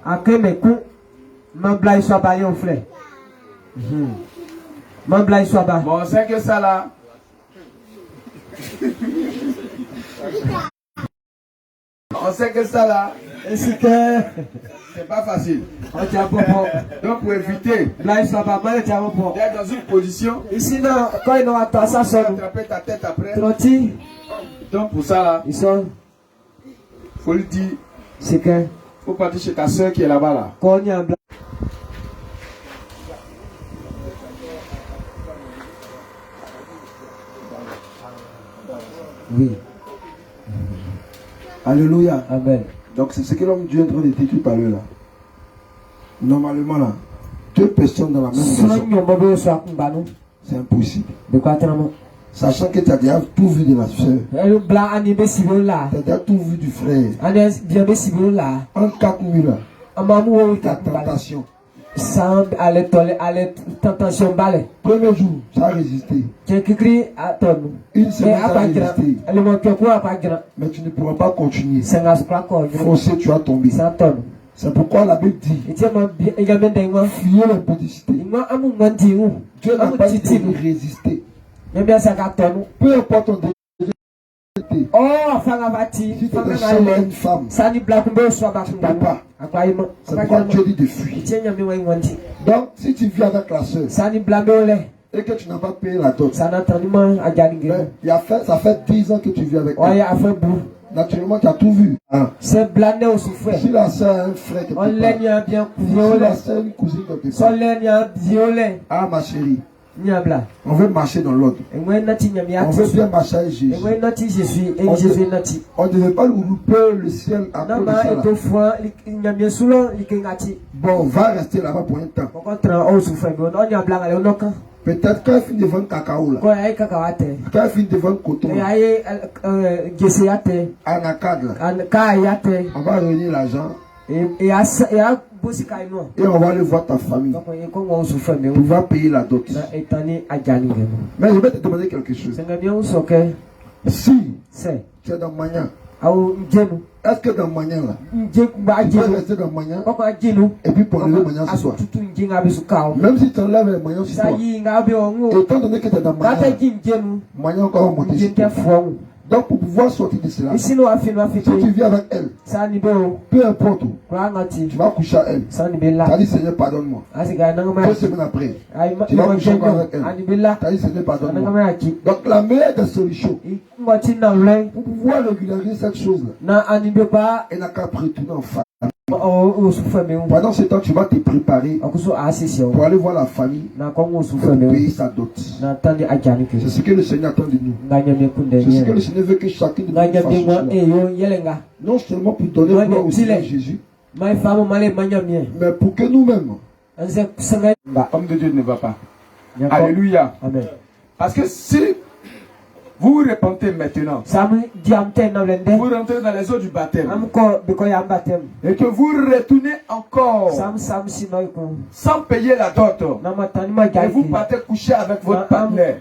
Bon, c'est que ça là. On sait que ça là, c'est pas facile. Donc pour éviter d'être dans une position, attraper ta tête après. Donc pour ça là, faut lui dire, faut partir chez ta soeur qui est là-bas là. Oui. Alléluia. Amen. Donc c'est ce que l'homme Dieu est en train de dire tout à l'heure là. Normalement là, 2 personnes dans la même maison, c'est impossible. Sachant que tu as déjà tout vu de la soeur. Tu as déjà tout vu du frère. En 4 nuits là, la tentation. Premier jour, ça a résisté. Une semaine, ça a résisté. Mais tu ne pourras pas continuer. Forcé, tu as tombé. C'est pourquoi la Bible dit fuyez l'impudicité. Dieu n'a pas dit de résister. Peu importe ton déchet. Si tu es seul à une femme, tu ne peux pas. C'est pourquoi Dieu dit de fuir. Donc, si tu vis avec la soeur et que tu n'as pas payé la dot, ça fait 10 ans que tu vis avec elle. Naturellement, tu as tout vu. Hein? Si la soeur a un frère quelque part, si la soeur a une cousine quelque part, ah ma chérie, on veut marcher dans l'ordre. On veut bien marcher avec Jésus. On ne devait pas louper le ciel à cause de ça. Bon, on va rester là-bas pour un temps. Peut-être quand elle finit devant le cacao là, quand elle finit devant le coton là, en acade là, on va réunir l'argent et on va aller voir ta famille. Tu vas payer la dot. Mais je vais te demander quelque chose. Si tu es dans Mania, est-ce que dans Mania là, tu peux rester dans Mania et puis pour enlever Mania sur toi? Même si tu enlèves les Mania sur toi, étant donné que tu es dans Mania, Mania encore va monter sur toi. Donc pour pouvoir sortir de cela, si tu vis avec elle, peu importe où, tu vas coucher à elle. Tu as dit Seigneur pardonne-moi. 2 semaines après, tu vas coucher encore avec elle. Tu as dit Seigneur pardonne-moi. Donc la meilleure des solutions pour pouvoir régulariser cette chose-là, elle n'a qu'à retourner en famille. Pendant ce temps, tu vas te préparer pour aller voir la famille pour payer sa dot. C'est ce que le Seigneur attend de nous. C'est ce que le Seigneur veut que chacun de nous fasse. Non seulement pour donner gloire au Seigneur Jésus, mais pour que nous-mêmes, homme de Dieu ne va pas. Alléluia. Amen. Parce que si vous vous repentez maintenant, vous rentrez dans les eaux du baptême, et que vous retournez encore sans payer la dot, et vous partez coucher avec votre partenaire,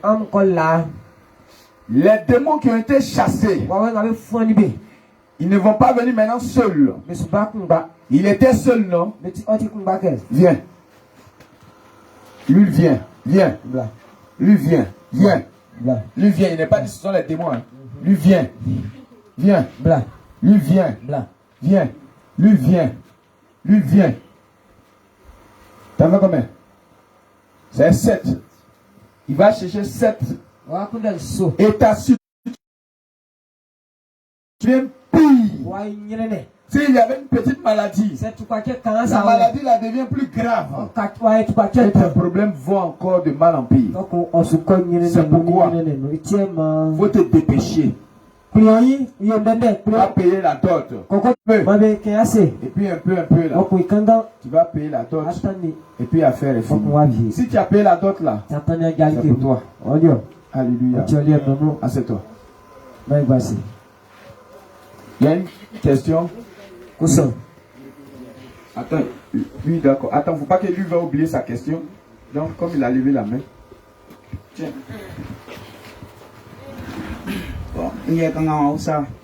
les démons qui ont été chassés, ils ne vont pas venir maintenant seuls. Il était seul, non? Viens. Lui vient. Viens. Lui vient. Viens. Lui vient, il n'est pas dit ce sont les démons. Hein. Lui vient. Viens. Lui vient. Viens. Lui vient. Lui vient. T'en as combien? C'est 7. Il va chercher 7. Et ta suite. Tu viens pire. S'il y avait une petite maladie, la maladie là devient plus grave. Et tes problèmes vont encore de mal en pire. C'est pourquoi il faut te dépêcher. Tu vas payer la dot. Et puis un peu là. Tu vas payer la dot. Et puis affaire est finie. Si tu as payé la dot là, c'est pour toi. Alléluia. Assieds-toi. Il y a une question. Attends, lui d'accord. Attends, il ne faut pas que lui va oublier sa question. Donc, comme il a levé la main. Tiens. Bon, il y a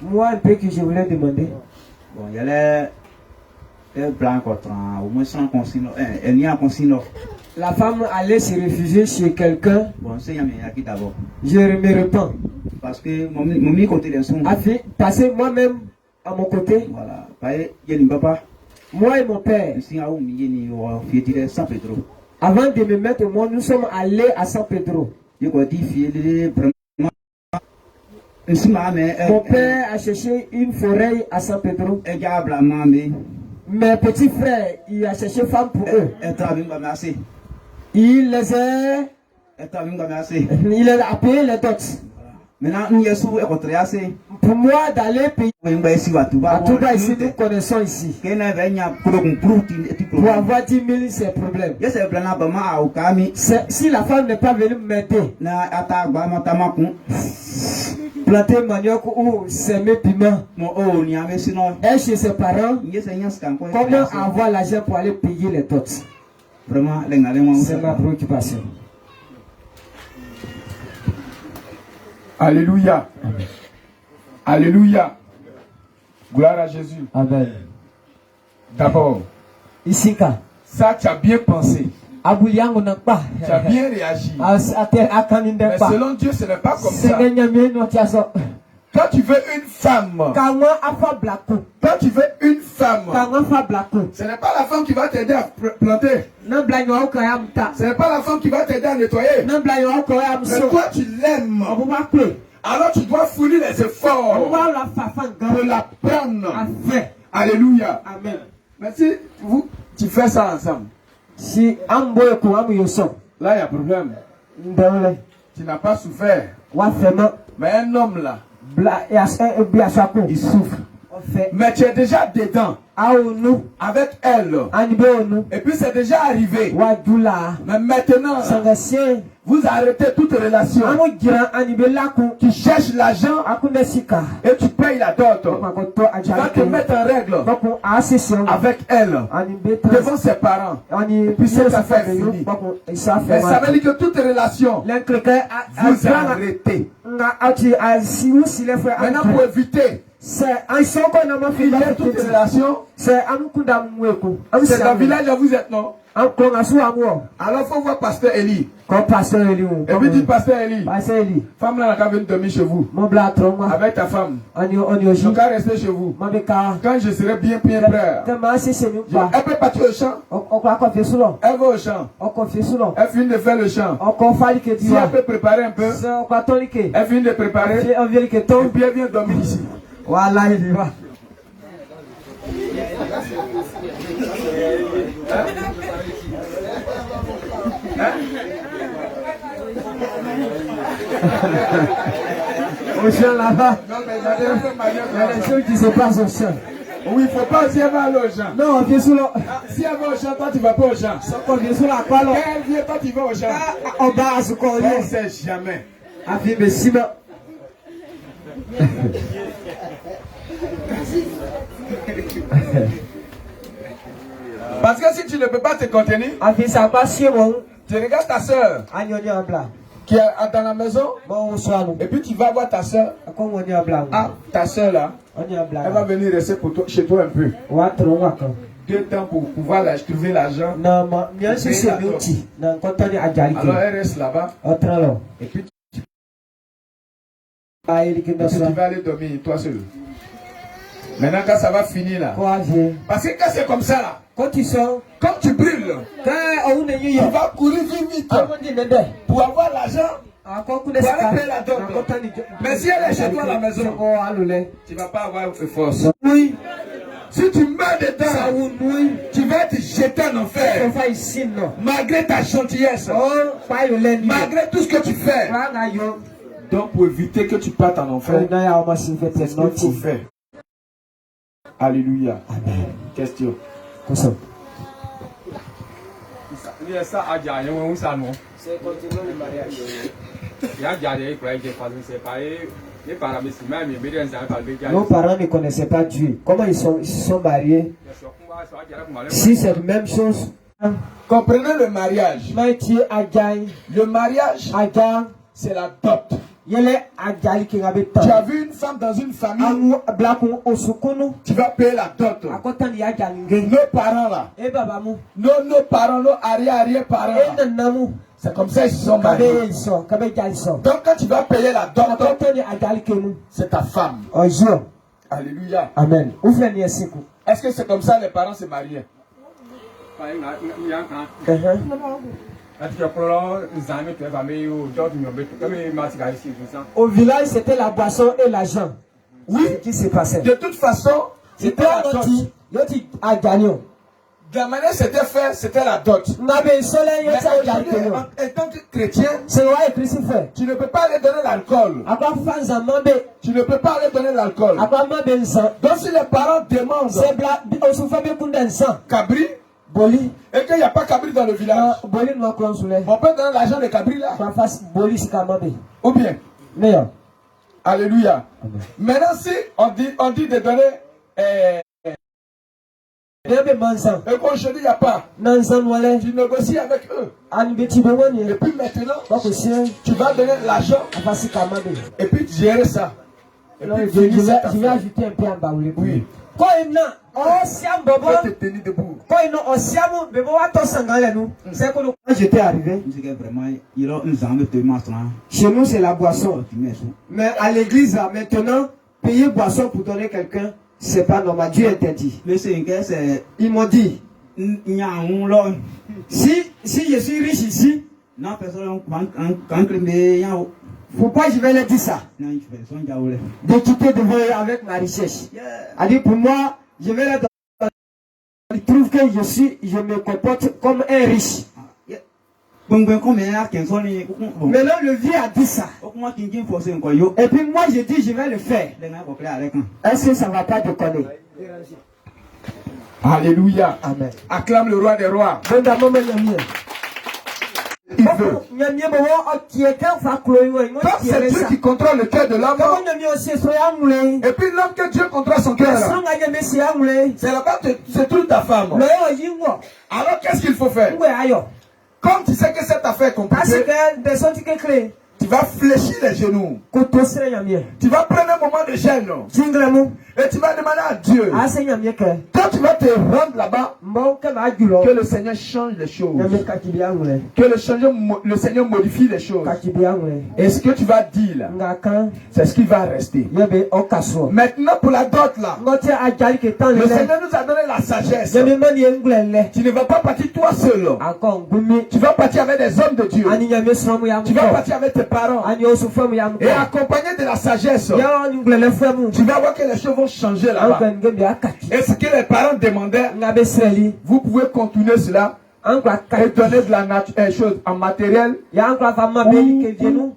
moi un peu que je voulais demander. Bon, il y a les blancs au moins sans consigne. Elle n'y a consigne. La femme allait se réfugier chez quelqu'un. Bon, c'est qui d'abord. Je me repens. Parce que mon côté des sons. Passer moi-même à mon côté. Voilà. Papa. Moi et mon père. Avant de me mettre au monde, nous sommes allés à San Pedro. Mon père a cherché une forêt à San Pedro. Mes petits frères, il a cherché femme pour eux. Il les a payé les dots. Pour moi, d'aller payer à Touba ici, nous connaissons ici. Pour avoir 10 000, c'est un problème. Si la femme n'est pas venue m'aider, planter manioc ou semer piment, elle chez ses parents, comment avoir l'argent pour aller payer les dots? C'est ma préoccupation. Alléluia. Amen. Alléluia. Gloire à Jésus. Amen. D'abord, ça tu as bien pensé. Tu as bien réagi. Mais selon Dieu, ce n'est pas comme ça. Quand tu veux une femme, ce n'est pas la femme qui va t'aider à planter. Ce n'est pas la femme qui va t'aider à nettoyer. Mais toi, tu l'aimes. Alors tu dois fournir les efforts pour la prendre. Alléluia. Amen. Mais si tu fais ça ensemble, là il y a problème. Tu n'as pas souffert. Mais un homme là, il souffre. Mais tu es déjà dedans avec elle. Et puis c'est déjà arrivé. Mais maintenant, vous arrêtez toute relation. Tu cherches l'argent et tu payes la dot. Tu vas te mettre en règle avec elle devant ses parents. Et puis cette affaire est finie. Mais ça veut dire que toute relation, vous arrêtez. Maintenant pour éviter toute relation, c'est dans le village où vous êtes, non? Alors il faut voir Pasteur Eli. Et puis dit Pasteur Eli, femme là n'a venir dormir chez vous avec ta femme. Je vais rester chez vous. Quand je serai bien prêt, elle peut partir au champ. Elle va au champ. Elle finit de faire le champ. Si elle peut préparer un peu, elle finit de préparer. Et puis elle vient dormir ici. Voilà, il va. Au champ là-bas, il y a des choses qui se passent au champ. Oui, il ne faut pas si elle va aller au champ. Non, on vient sous l'eau. Si elle va au champ, toi tu ne vas pas au champ. On vient sous la parole. Quand elle vient, toi tu vas au champ. On va à ce qu'on dit. On ne sait jamais. Avec mes ciments. Parce que si tu ne peux pas te contenir, tu regardes ta soeur qui est dans la maison et puis tu vas voir ta soeur. Ah, ta soeur là, elle va venir rester chez toi un peu. 2 temps pour pouvoir trouver l'argent. Alors elle reste là-bas. Et puis tu vas aller dormir toi seul. Maintenant quand ça va finir là. Parce que quand c'est comme ça là, quand tu brûles, tu vas courir vite pour avoir l'argent. Pour aller payer la dot. Mais si elle est chez toi à la maison, tu ne vas pas avoir de force. Oui. Si tu meurs dedans, tu vas te jeter en enfer. Malgré ta gentillesse, malgré tout ce que tu fais. Donc pour éviter que tu partes en enfer, c'est ce qu'il faut faire. Alléluia. Amen. Question. C'est continuer le mariage. Nos parents ne connaissaient pas Dieu. Comment ils se sont mariés? Si c'est la même chose. Comprenez le mariage. Le mariage, c'est la dot. Tu as vu une femme dans une famille, tu vas payer la dot. Nos parents là, nos parents, nos arrière-parents, c'est comme ça ils se sont mariés. Donc quand tu vas payer la dot, c'est ta femme. Alléluia. Amen. Est-ce que c'est comme ça les parents se mariaient? Au village, c'était la boisson et l'argent. Oui, ce qui s'est passé. De toute façon, c'était la dot. De la manière c'était fait, c'était la dot. Mais aujourd'hui, en tant que chrétien, tu ne peux pas aller donner l'alcool. Tu ne peux pas aller donner l'alcool. Donc si les parents demandent cabri, et qu'il n'y a pas cabri dans le village, on peut donner l'argent de cabri là. Ou bien. Alléluia. Maintenant si on dit de donner et quand je dis il n'y a pas, tu négocies avec eux. Et puis maintenant, tu vas donner l'argent. Et puis tu gères ça. Et puis je vais ajouter un peu en bas. Oui. Quand j'étais arrivé, chez nous c'est la boisson. Mais à l'église maintenant, payer boisson pour donner quelqu'un, c'est pas normal, Dieu interdit. Ils m'ont dit, si je suis riche ici, pourquoi je vais leur dire ça? De quitter devant eux avec ma richesse. A dit pour moi, je vais leur dire, ils trouvent que je me comporte comme un riche. Maintenant le vieux a dit ça. Et puis moi j'ai dit je vais le faire. Est-ce que ça ne va pas déconner? Alléluia. Amen. Acclame le roi des rois. Il veut. Donc c'est Dieu qui contrôle le cœur de l'homme. Et puis l'homme que Dieu contrôle son cœur. C'est là-bas c'est toute ta femme. Alors qu'est-ce qu'il faut faire? Comme tu sais que cette affaire est compliquée, tu vas fléchir les genoux. Tu vas prendre un moment de gêne. Et tu vas demander à Dieu. Quand tu vas te rendre là-bas, que le Seigneur change les choses. Que le Seigneur modifie les choses. Et ce que tu vas dire là, c'est ce qui va rester. Maintenant pour la dot là, le Seigneur nous a donné la sagesse. Tu ne vas pas partir toi seul. Tu vas partir avec des hommes de Dieu. Tu vas partir avec tes parents. Et accompagné de la sagesse, tu vas voir que les choses vont changer là-bas. Et ce que les parents demandaient, vous pouvez continuer cela et donner de la chose en matériel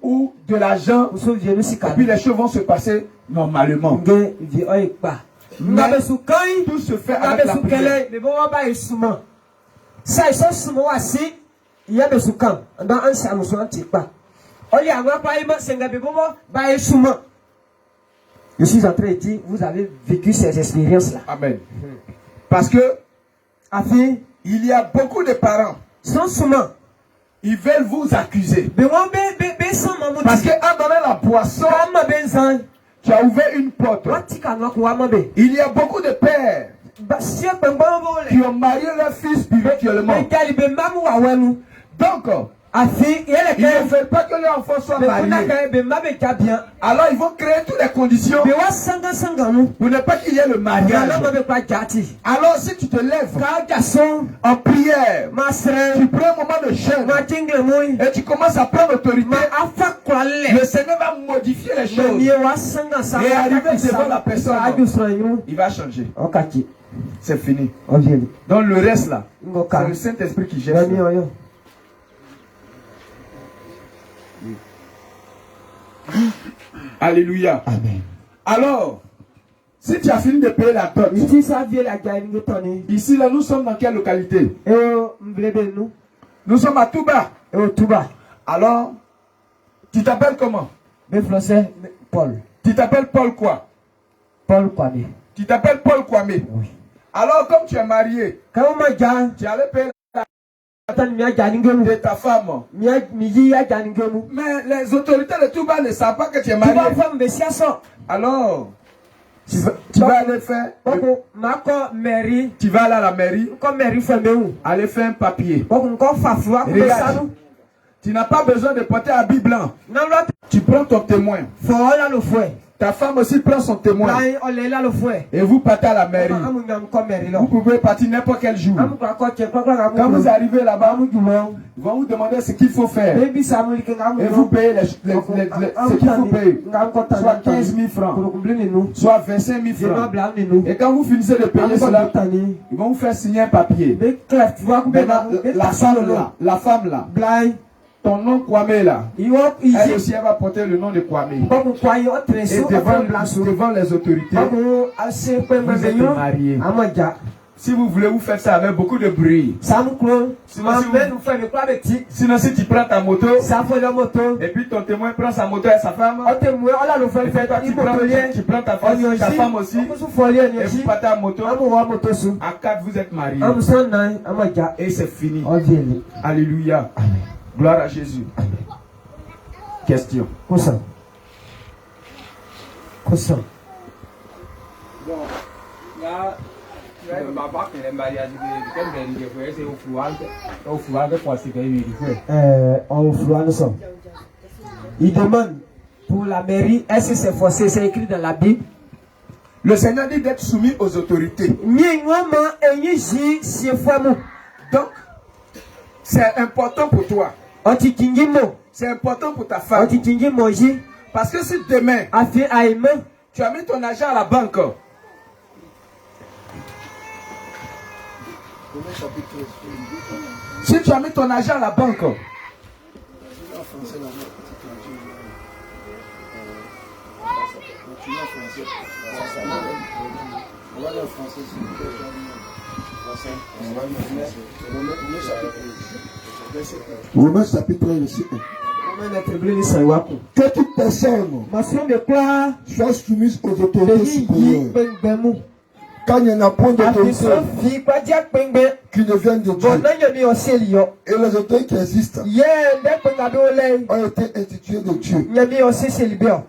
ou de l'argent. Et puis les choses vont se passer normalement. Mais tout se fait avec la prière. Je suis en train de dire, vous avez vécu ces expériences-là. Amen. Parce que il y a beaucoup de parents. Ils veulent vous accuser. Parce qu'en donnant la boisson, tu as ouvert une porte. Il y a beaucoup de pères qui ont marié leur fils spirituellement. Donc, ils ne veulent pas que leur enfant soit marié. Alors ils vont créer toutes les conditions pour ne pas qu'il y ait le mariage. Alors si tu te lèves en prière, tu prends un moment de jeûne et tu commences à prendre autorité, le Seigneur va modifier les choses et arriver devant la personne, il va changer. C'est fini. Donc le reste là, c'est le Saint-Esprit qui gère. Alléluia. Amen. Alors, si tu as fini de payer la dot, ici là, nous sommes dans quelle localité? Nous sommes à Touba. Alors, tu t'appelles comment? Paul. Tu t'appelles Paul quoi? Paul Kwame. Tu t'appelles Paul Kwame? Oui. Alors, comme tu es marié, tu allais payer de ta femme. Mais les autorités de Touba ne savent pas que tu es marié. Alors, tu vas aller faire. Tu vas aller à la mairie. Aller faire un papier. Regarde, tu n'as pas besoin de porter un habit blanc. Tu prends ton témoin. Ta femme aussi prend son témoin. Et vous partez à la mairie. Vous pouvez partir n'importe quel jour. Quand vous arrivez là-bas, ils vont vous demander ce qu'il faut faire. Et vous payez ce qu'il faut payer. Soit 15 000 francs, soit 25 000 francs. Et quand vous finissez de payer cela, ils vont vous faire signer un papier. La femme là, ton nom Kwame là, elle aussi elle va porter le nom de Kwame. Et devant les autorités, vous êtes mariés. Si vous voulez, vous faites ça avec beaucoup de bruit. Sinon, si tu prends ta moto, et puis ton témoin prend sa moto et sa femme, et puis tu prends ta femme aussi, et vous partez en moto, à 4 vous êtes mariés. Et c'est fini. Alléluia. Gloire à Jésus. Question. Il demande pour la mairie, est-ce que c'est forcé, c'est écrit dans la Bible? Le Seigneur dit d'être soumis aux autorités. Donc, c'est important pour toi. C'est important pour ta femme. Parce que si demain, tu as mis ton argent à la banque, si tu as mis ton argent à la banque, Romains chapitre 1, verset 1. Que toute personne soit soumise aux autorités supérieures. Quand il n'y en a point d'autorité qui ne viennent de Dieu, et les autorités qui existent ont été instituées de Dieu.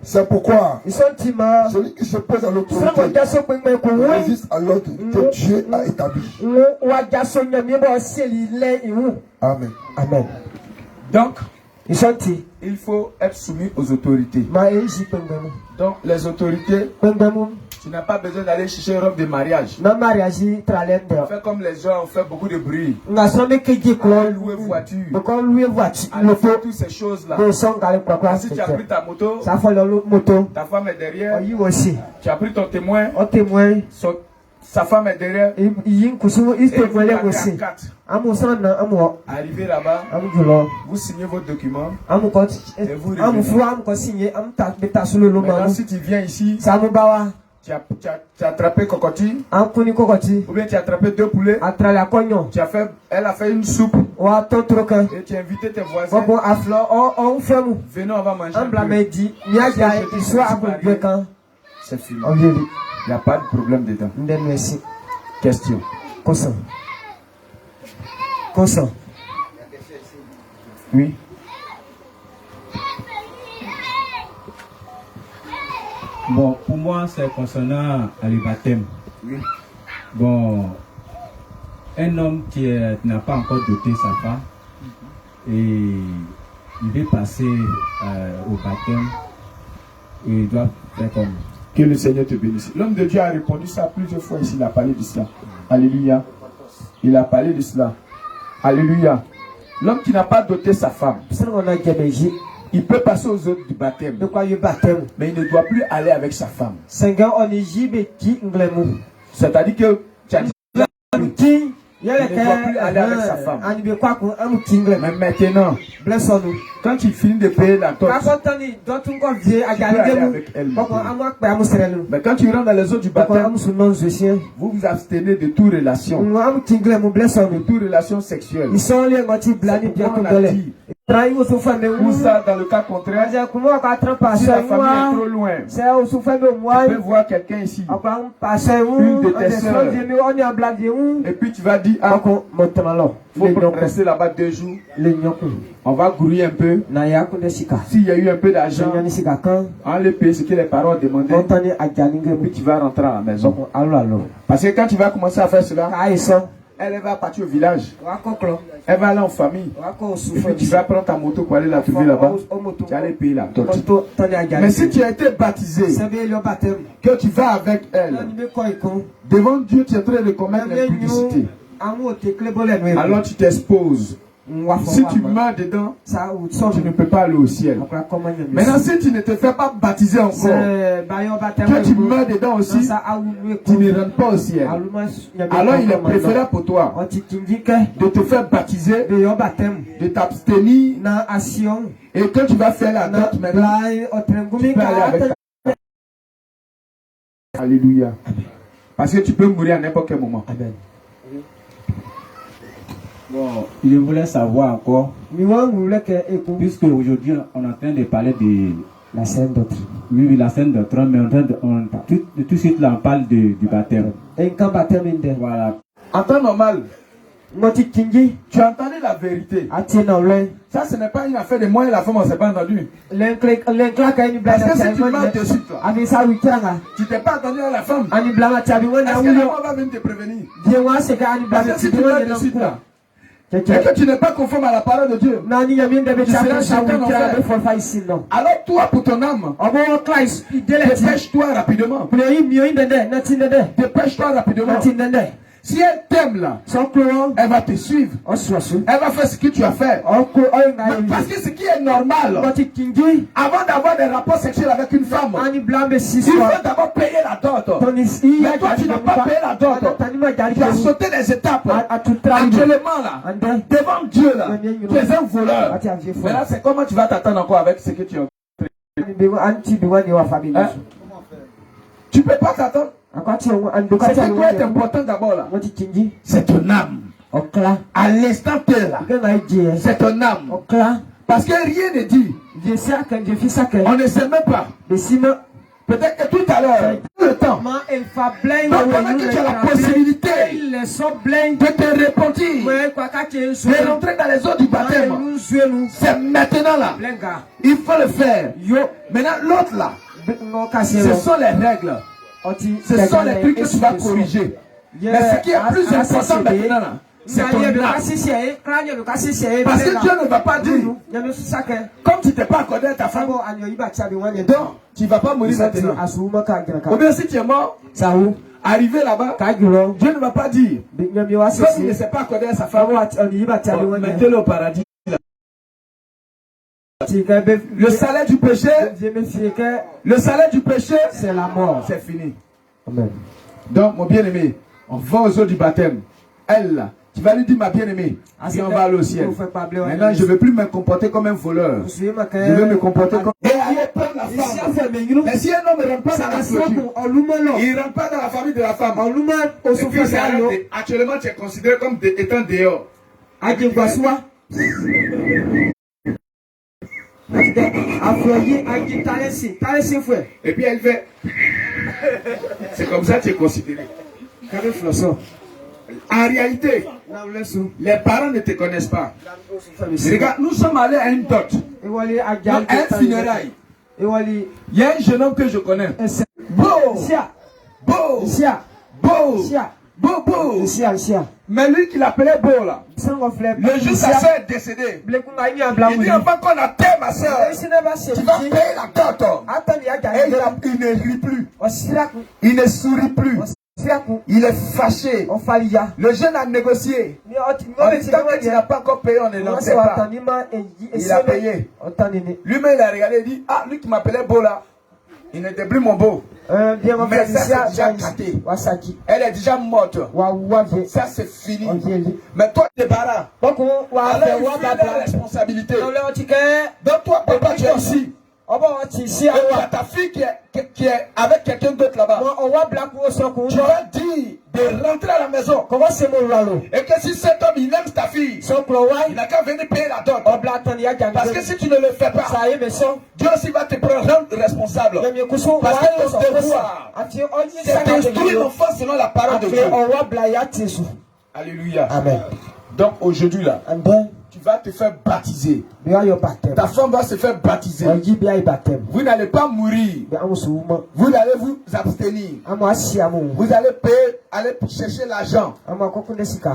C'est pourquoi celui qui se pose à l'autorité résiste à l'ordre que Dieu a établi. Amen. Amen. Donc, il faut être soumis aux autorités. Donc, les autorités, tu n'as pas besoin d'aller chercher une robe de mariage. On fait comme les gens, on fait beaucoup de bruit. On loue voiture. On fait toutes ces choses-là. Si tu as pris ta moto, ta femme est derrière. Tu as pris ton témoin. Sa femme est derrière. Et arrivé là-bas, vous signez vos documents. Et vous revenez. Maintenant, si tu viens ici, tu as attrapé cocotti, ou bien tu as attrapé 2 poulets, elle a fait une soupe, et tu as invité tes voisins. Venez, on va manger un peu. C'est fini. Il n'y a pas de problème dedans. Question. Oui. Bon, pour moi, c'est concernant le baptême. Oui. Bon, un homme qui n'a pas encore doté sa femme, et il veut passer au baptême, et il doit faire comme... Que le Seigneur te bénisse. L'homme de Dieu a répondu ça plusieurs fois ici. Il a parlé de cela. Alléluia. Il a parlé de cela. Alléluia. L'homme qui n'a pas doté sa femme, il peut passer aux autres du baptême. Mais il ne doit plus aller avec sa femme. C'est-à-dire que tu as dit il ne doit plus aller avec sa femme. Mais maintenant, quand il finit de payer la dot, tu peux aller avec elle. Mais quand tu rentres dans les eaux du baptême, vous vous abstenez de toute relation. De toute relation sexuelle. Ou ça, dans le cas contraire, si la famille est trop loin, tu peux voir quelqu'un ici, une de tes soeurs, et puis tu vas dire, ah, il faut rester là-bas 2 jours, on va grouiller un peu. S'il y a eu un peu d'argent, on les paye ce que les parents ont demandé, et puis tu vas rentrer à la maison. Parce que quand tu vas commencer à faire cela, Elle va partir au village. Elle va aller en famille. Et puis tu vas prendre ta moto pour aller la trouver là-bas. Tu vas aller payer la dot. Mais si tu as été baptisé, que tu vas avec elle, devant Dieu, tu es en train de commettre l'impudicité. Alors tu t'exposes. Si tu meurs dedans, tu ne peux pas aller au ciel. Maintenant, si tu ne te fais pas baptiser encore, que tu meurs dedans aussi, tu ne rentres pas au ciel. Alors il est préférable pour toi de te faire baptiser, de t'abstenir, et quand tu vas faire la dot maintenant, tu peux aller avec ta... Alléluia. Parce que tu peux mourir à n'importe quel moment. Amen. Bon, je voulais savoir encore, puisque aujourd'hui on est en train de parler de la scène doctrine. Oui, la scène doctrine, mais tout de suite là on parle du baptême. Voilà. En temps normal, tu as entendu la vérité. Ça, ce n'est pas une affaire de moi et la femme, on ne s'est pas entendu. Parce que si tu mens de suite, tu t'es pas entendu à la femme. Est-ce que la femme va venir te prévenir? Parce que si tu mens de suite là, et que tu n'es pas conforme à la parole de Dieu, tu seras chacun en fait. Alors toi, pour ton âme, dépêche-toi rapidement. Dépêche-toi rapidement. Si elle t'aime là, elle va te suivre. Elle va faire ce que tu as fait. Parce que ce qui est normal, avant d'avoir des rapports sexuels avec une femme, il faut d'abord payer la dot. Mais toi, tu n'as pas payé la dot. Tu as sauté les étapes. Actuellement là, devant Dieu là, tu es un voleur. Mais là, c'est comment tu vas t'attendre encore avec ce que tu as fait. Hein? Tu peux pas t'attendre. Ce qui doit être important d'abord là, c'est ton âme. À l'instant T là, c'est ton âme. Parce que rien n'est dit. On ne sait même pas. Peut-être que tout à l'heure, le temps, donc pendant que tu as la possibilité de te repentir, de rentrer dans les eaux du baptême, c'est maintenant là. Il faut le faire. Maintenant l'autre là, ce sont les règles. Ce sont les trucs que tu vas corriger. Mais ce qui est plus important maintenant là, c'est ton âme. Parce que Dieu ne va pas dire, comme tu ne t'es pas accordé à ta femme, donc tu ne vas pas mourir maintenant. Ou bien si tu es mort, arrivé là-bas, Dieu ne va pas dire, comme il ne s'est pas accordé à sa femme, mettez-le au paradis. Le salaire du péché, c'est la mort. C'est fini. Amen. Donc, mon bien-aimé, on va aux eaux du baptême. Elle, là, tu vas lui dire, ma bien-aimée, et on va aller au ciel. Maintenant, je ne veux plus me comporter comme un voleur. Je veux me comporter comme... Et aller prendre la femme. Mais si un homme ne rentre pas dans la clôture, il ne rentre pas dans la famille de la femme. Et puis, actuellement, tu es considéré comme étant dehors. Et puis elle fait. C'est comme ça que tu es considéré. En réalité, les parents ne te connaissent pas. Regarde, nous sommes allés à une dot, à un funérail. Il y a un jeune homme que je connais. Beau. Mais lui qui l'appelait Beau là, le jour sa soeur est décédée, il dit avant qu'on atteigne ma soeur, tu vas payer la dot. Et il ne rit plus, il ne sourit plus, il est fâché. Le jeune a négocié. On dit tant que tu n'as pas encore payé, on ne l'entend pas. Il a payé. Lui-même il a regardé et dit, ah lui qui m'appelait Beau là, il n'était plus mon Beau. Mais ça c'est déjà gâté. Elle est déjà morte. Ça c'est fini. Mais toi t'es barré. Alors il faut la responsabilité. Donc toi papa tu es ici. Et tu as ta fille qui est avec quelqu'un d'autre là-bas. Tu vas dire de rentrer à la maison. Et que si cet homme il aime ta fille, il n'a qu'à venir payer la dot. Parce que si tu ne le fais pas, Dieu aussi va te prendre responsable. Parce que ton devoir, c'est d'instruire l'enfant selon la parole de Dieu. Alléluia. Amen. Donc aujourd'hui là, tu vas te faire baptiser. Ta femme va se faire baptiser. Vous n'allez pas mourir. Vous allez vous abstenir. Vous allez payer, aller chercher l'argent.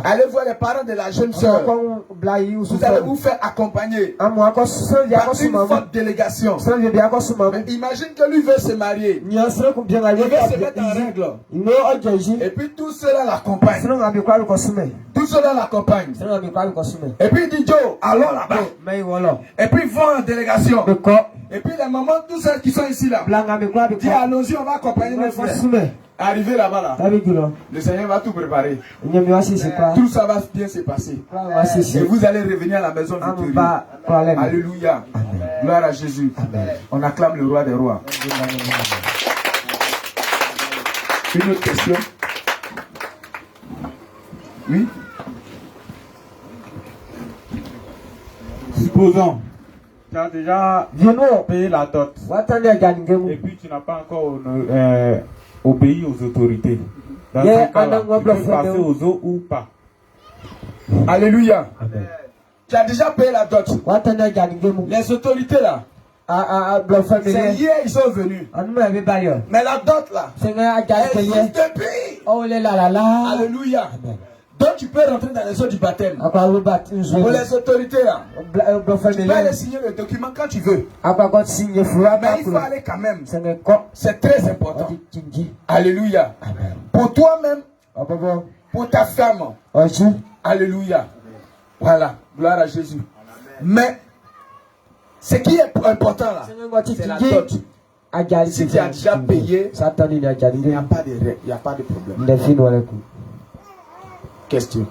Allez voir les parents de la jeune soeur. Vous allez vous faire accompagner par une forte délégation. Mais imagine que lui veut se marier. Il veut se mettre en règle. Et puis tout cela l'accompagne. Tout cela l'accompagne. Et puis il dit Joe, allons là-bas. Et puis ils vont en délégation. Et puis les mamans, tous ceux qui sont ici là, dit allons-y, on va accompagner nos frères. Arrivé là-bas là, le Seigneur va tout préparer. Tout ça va bien se passer. Et vous allez revenir à la maison victorieux. Alléluia. Gloire à Jésus. On acclame le roi des rois. Une autre question? Oui? Supposons, tu as déjà payé la dot. Et puis tu n'as pas encore obéi aux autorités. Dans ce cas-là, tu peux passer aux autres ou pas. Alléluia. Amen. Tu as déjà payé la dot. Les autorités là, c'est hier ils sont venus. Mais la dot là, elle existe depuis. Alléluia. Donc tu peux rentrer dans les eaux du baptême. Pour les autorités là, tu peux aller signer le document quand tu veux. Mais il faut aller quand même. C'est très important. Alléluia. Pour toi-même, pour ta femme. Alléluia. Voilà. Gloire à Jésus. Mais ce qui est important là, c'est la dot. Si tu as déjà payé, il n'y a pas de problème. Question.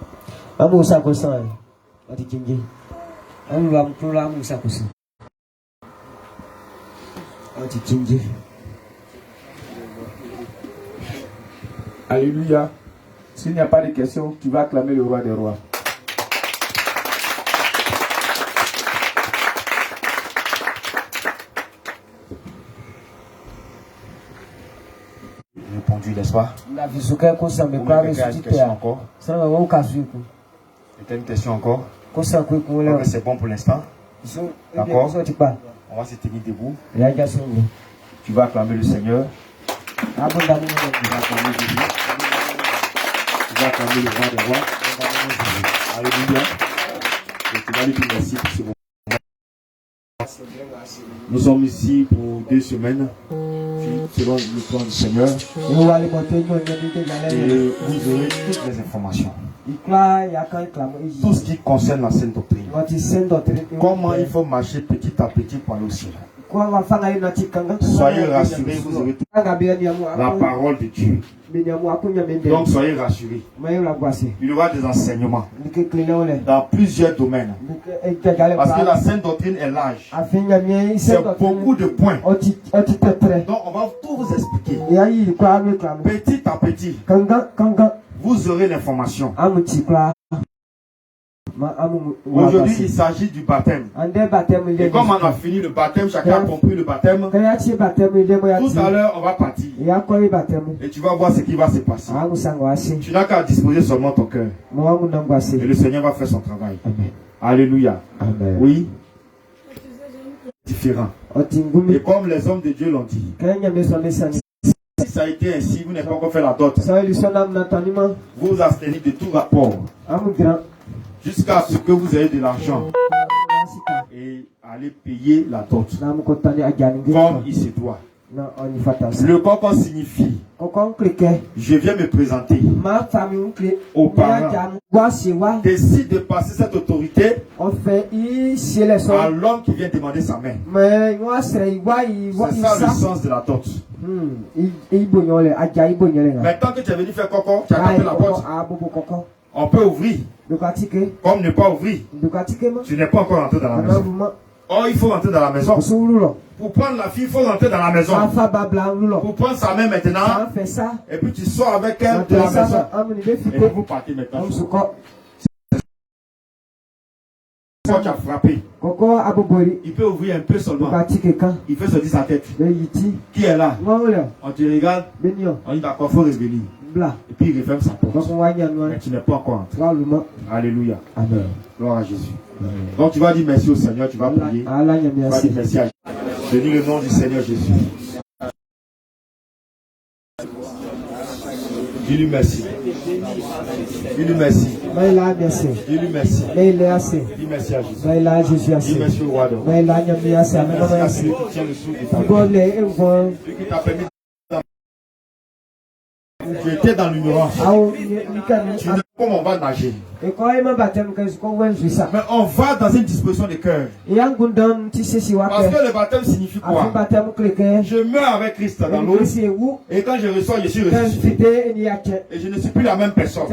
Alléluia. S'il n'y a pas de questions, tu vas acclamer le roi des rois. Répondu, n'est-ce pas? Encore. C'était une question encore. C'est bon pour l'instant. D'accord. On va se tenir debout. Tu vas acclamer le Seigneur. Tu vas acclamer Jésus. Tu vas acclamer le roi des rois. Alléluia. Et tu vas lui dire merci pour ce moment. Nous sommes ici pour 2 semaines, selon le plan du Seigneur. Et vous aurez toutes les informations. Tout ce qui concerne la sainte doctrine. Comment il faut marcher petit à petit pour aller au ciel. Soyez rassurés, vous aurez la parole de Dieu. Donc soyez rassurés. Il y aura des enseignements dans plusieurs domaines. Parce que la sainte doctrine est large. C'est beaucoup de points. Donc on va tout vous expliquer. Petit à petit, vous aurez l'information. Aujourd'hui, il s'agit du baptême. Et comme on a fini le baptême, chacun a compris le baptême. Tout à l'heure, on va partir. Et tu vas voir ce qui va se passer. Tu n'as qu'à disposer seulement ton cœur. Et le Seigneur va faire son travail. Amen. Alléluia. Amen. Oui. Différent. Et comme les hommes de Dieu l'ont dit. Si ça a été ainsi, vous n'avez pas encore fait la dot. Vous vous abstenez de tout rapport. Jusqu'à ce que vous ayez de l'argent et allez payer la dot comme il se doit. Le cocon signifie je viens me présenter aux parents, décide de passer cette autorité à l'homme qui vient demander sa main. C'est ça le sens de la dot. Mais tant que tu es venu faire cocon, tu as tapé la porte. On peut ouvrir. Comme ne pas ouvrir, tu n'es pas encore rentré dans la maison. Oh, il faut rentrer dans la maison. Pour prendre la fille, il faut rentrer dans la maison. Pour prendre sa main maintenant, et puis tu sors avec elle de la maison. Et vous partez maintenant. Quand tu as frappé, il peut ouvrir un peu seulement. Il fait sortir sa tête. Qui est là? On te regarde. On dit d'accord, il faut revenir. Et puis il referme sa porte. Mais tu n'es pas encore entré. Alléluia. Amen. Gloire à Jésus. Amen. Donc tu vas dire merci au Seigneur, tu vas prier. Tu vas dire merci à Jésus. Bénis le nom du Seigneur Jésus. Dis-lui merci. Dis-lui merci. Dis-lui merci. Dis merci à Jésus. Dis merci au roi de roi. Merci à celui qui tient le souffle de ta vie. Celui qui t'a permis. Tu étais dans l'ignorance. Tu ne comme on va nager. Mais on va dans une disposition de cœur. Parce que le baptême signifie quoi? Je meurs avec Christ dans l'eau. Et quand je ressors, je suis ressuscité. Et je ne suis plus la même personne.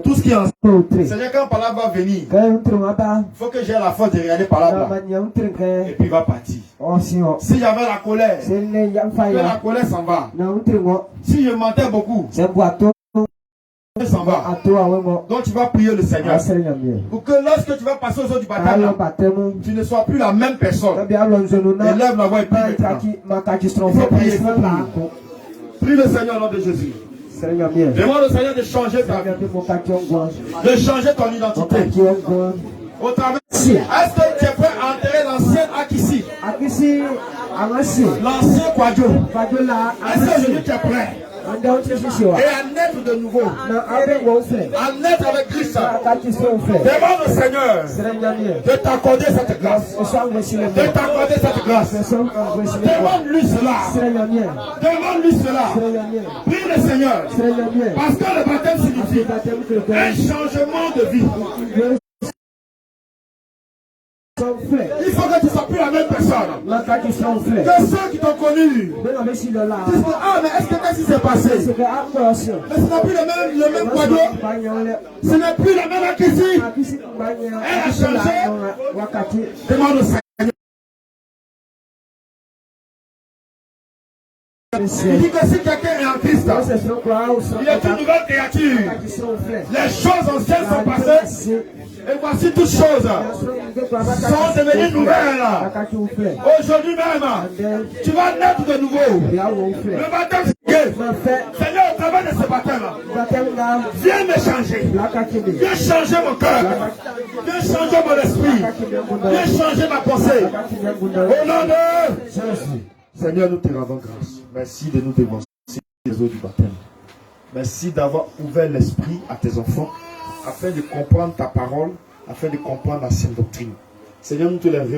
Tout ce qui est en Seigneur, quand par là va venir, il faut que j'ai la force de regarder par là. Et puis il va partir. Si j'avais la colère, la colère s'en va. Si je mentais beaucoup, s'en va. Donc tu vas prier le Seigneur pour que lorsque tu vas passer aux eaux du baptême, tu ne sois plus la même personne. Élève la voix et prie maintenant. Il faut prier. Prie le Seigneur au nom de Jésus. Demande au Seigneur de changer ta vie, de changer ton identité. Au travers. Est-ce que tu es prêt à enterrer l'ancien Akissi? L'ancien Kwadjo. Est-ce que aujourd'hui tu es prêt? Et à naître de nouveau. À naître avec Christ. Demande au Seigneur de t'accorder cette grâce. De t'accorder cette grâce. Demande-lui cela. Demande-lui cela. Prie le Seigneur. Parce que le baptême signifie un changement de vie. Il faut que tu ne sois plus la même personne. Que ceux qui t'ont connu disent que, ah, mais est-ce que qu'est-ce qui s'est passé? Mais ce n'est plus le même Kwadjo. Ce n'est plus la même Akissi. Elle a changé. Demande au Seigneur. Il dit que si quelqu'un est en Christ, il est une nouvelle créature. Les choses anciennes sont passées. Et voici toutes choses sont devenues nouvelles. Aujourd'hui même, tu vas naître de nouveau. Le baptême, Seigneur, au travers de ce baptême, viens me changer. Viens changer mon cœur. Viens changer mon esprit. Viens changer ma pensée. Au nom de Jésus. Seigneur, nous te rendons grâce. Merci de nous démontrer les eaux du baptême. Merci d'avoir ouvert l'esprit à tes enfants afin de comprendre ta parole, afin de comprendre la sainte doctrine. Seigneur, nous te les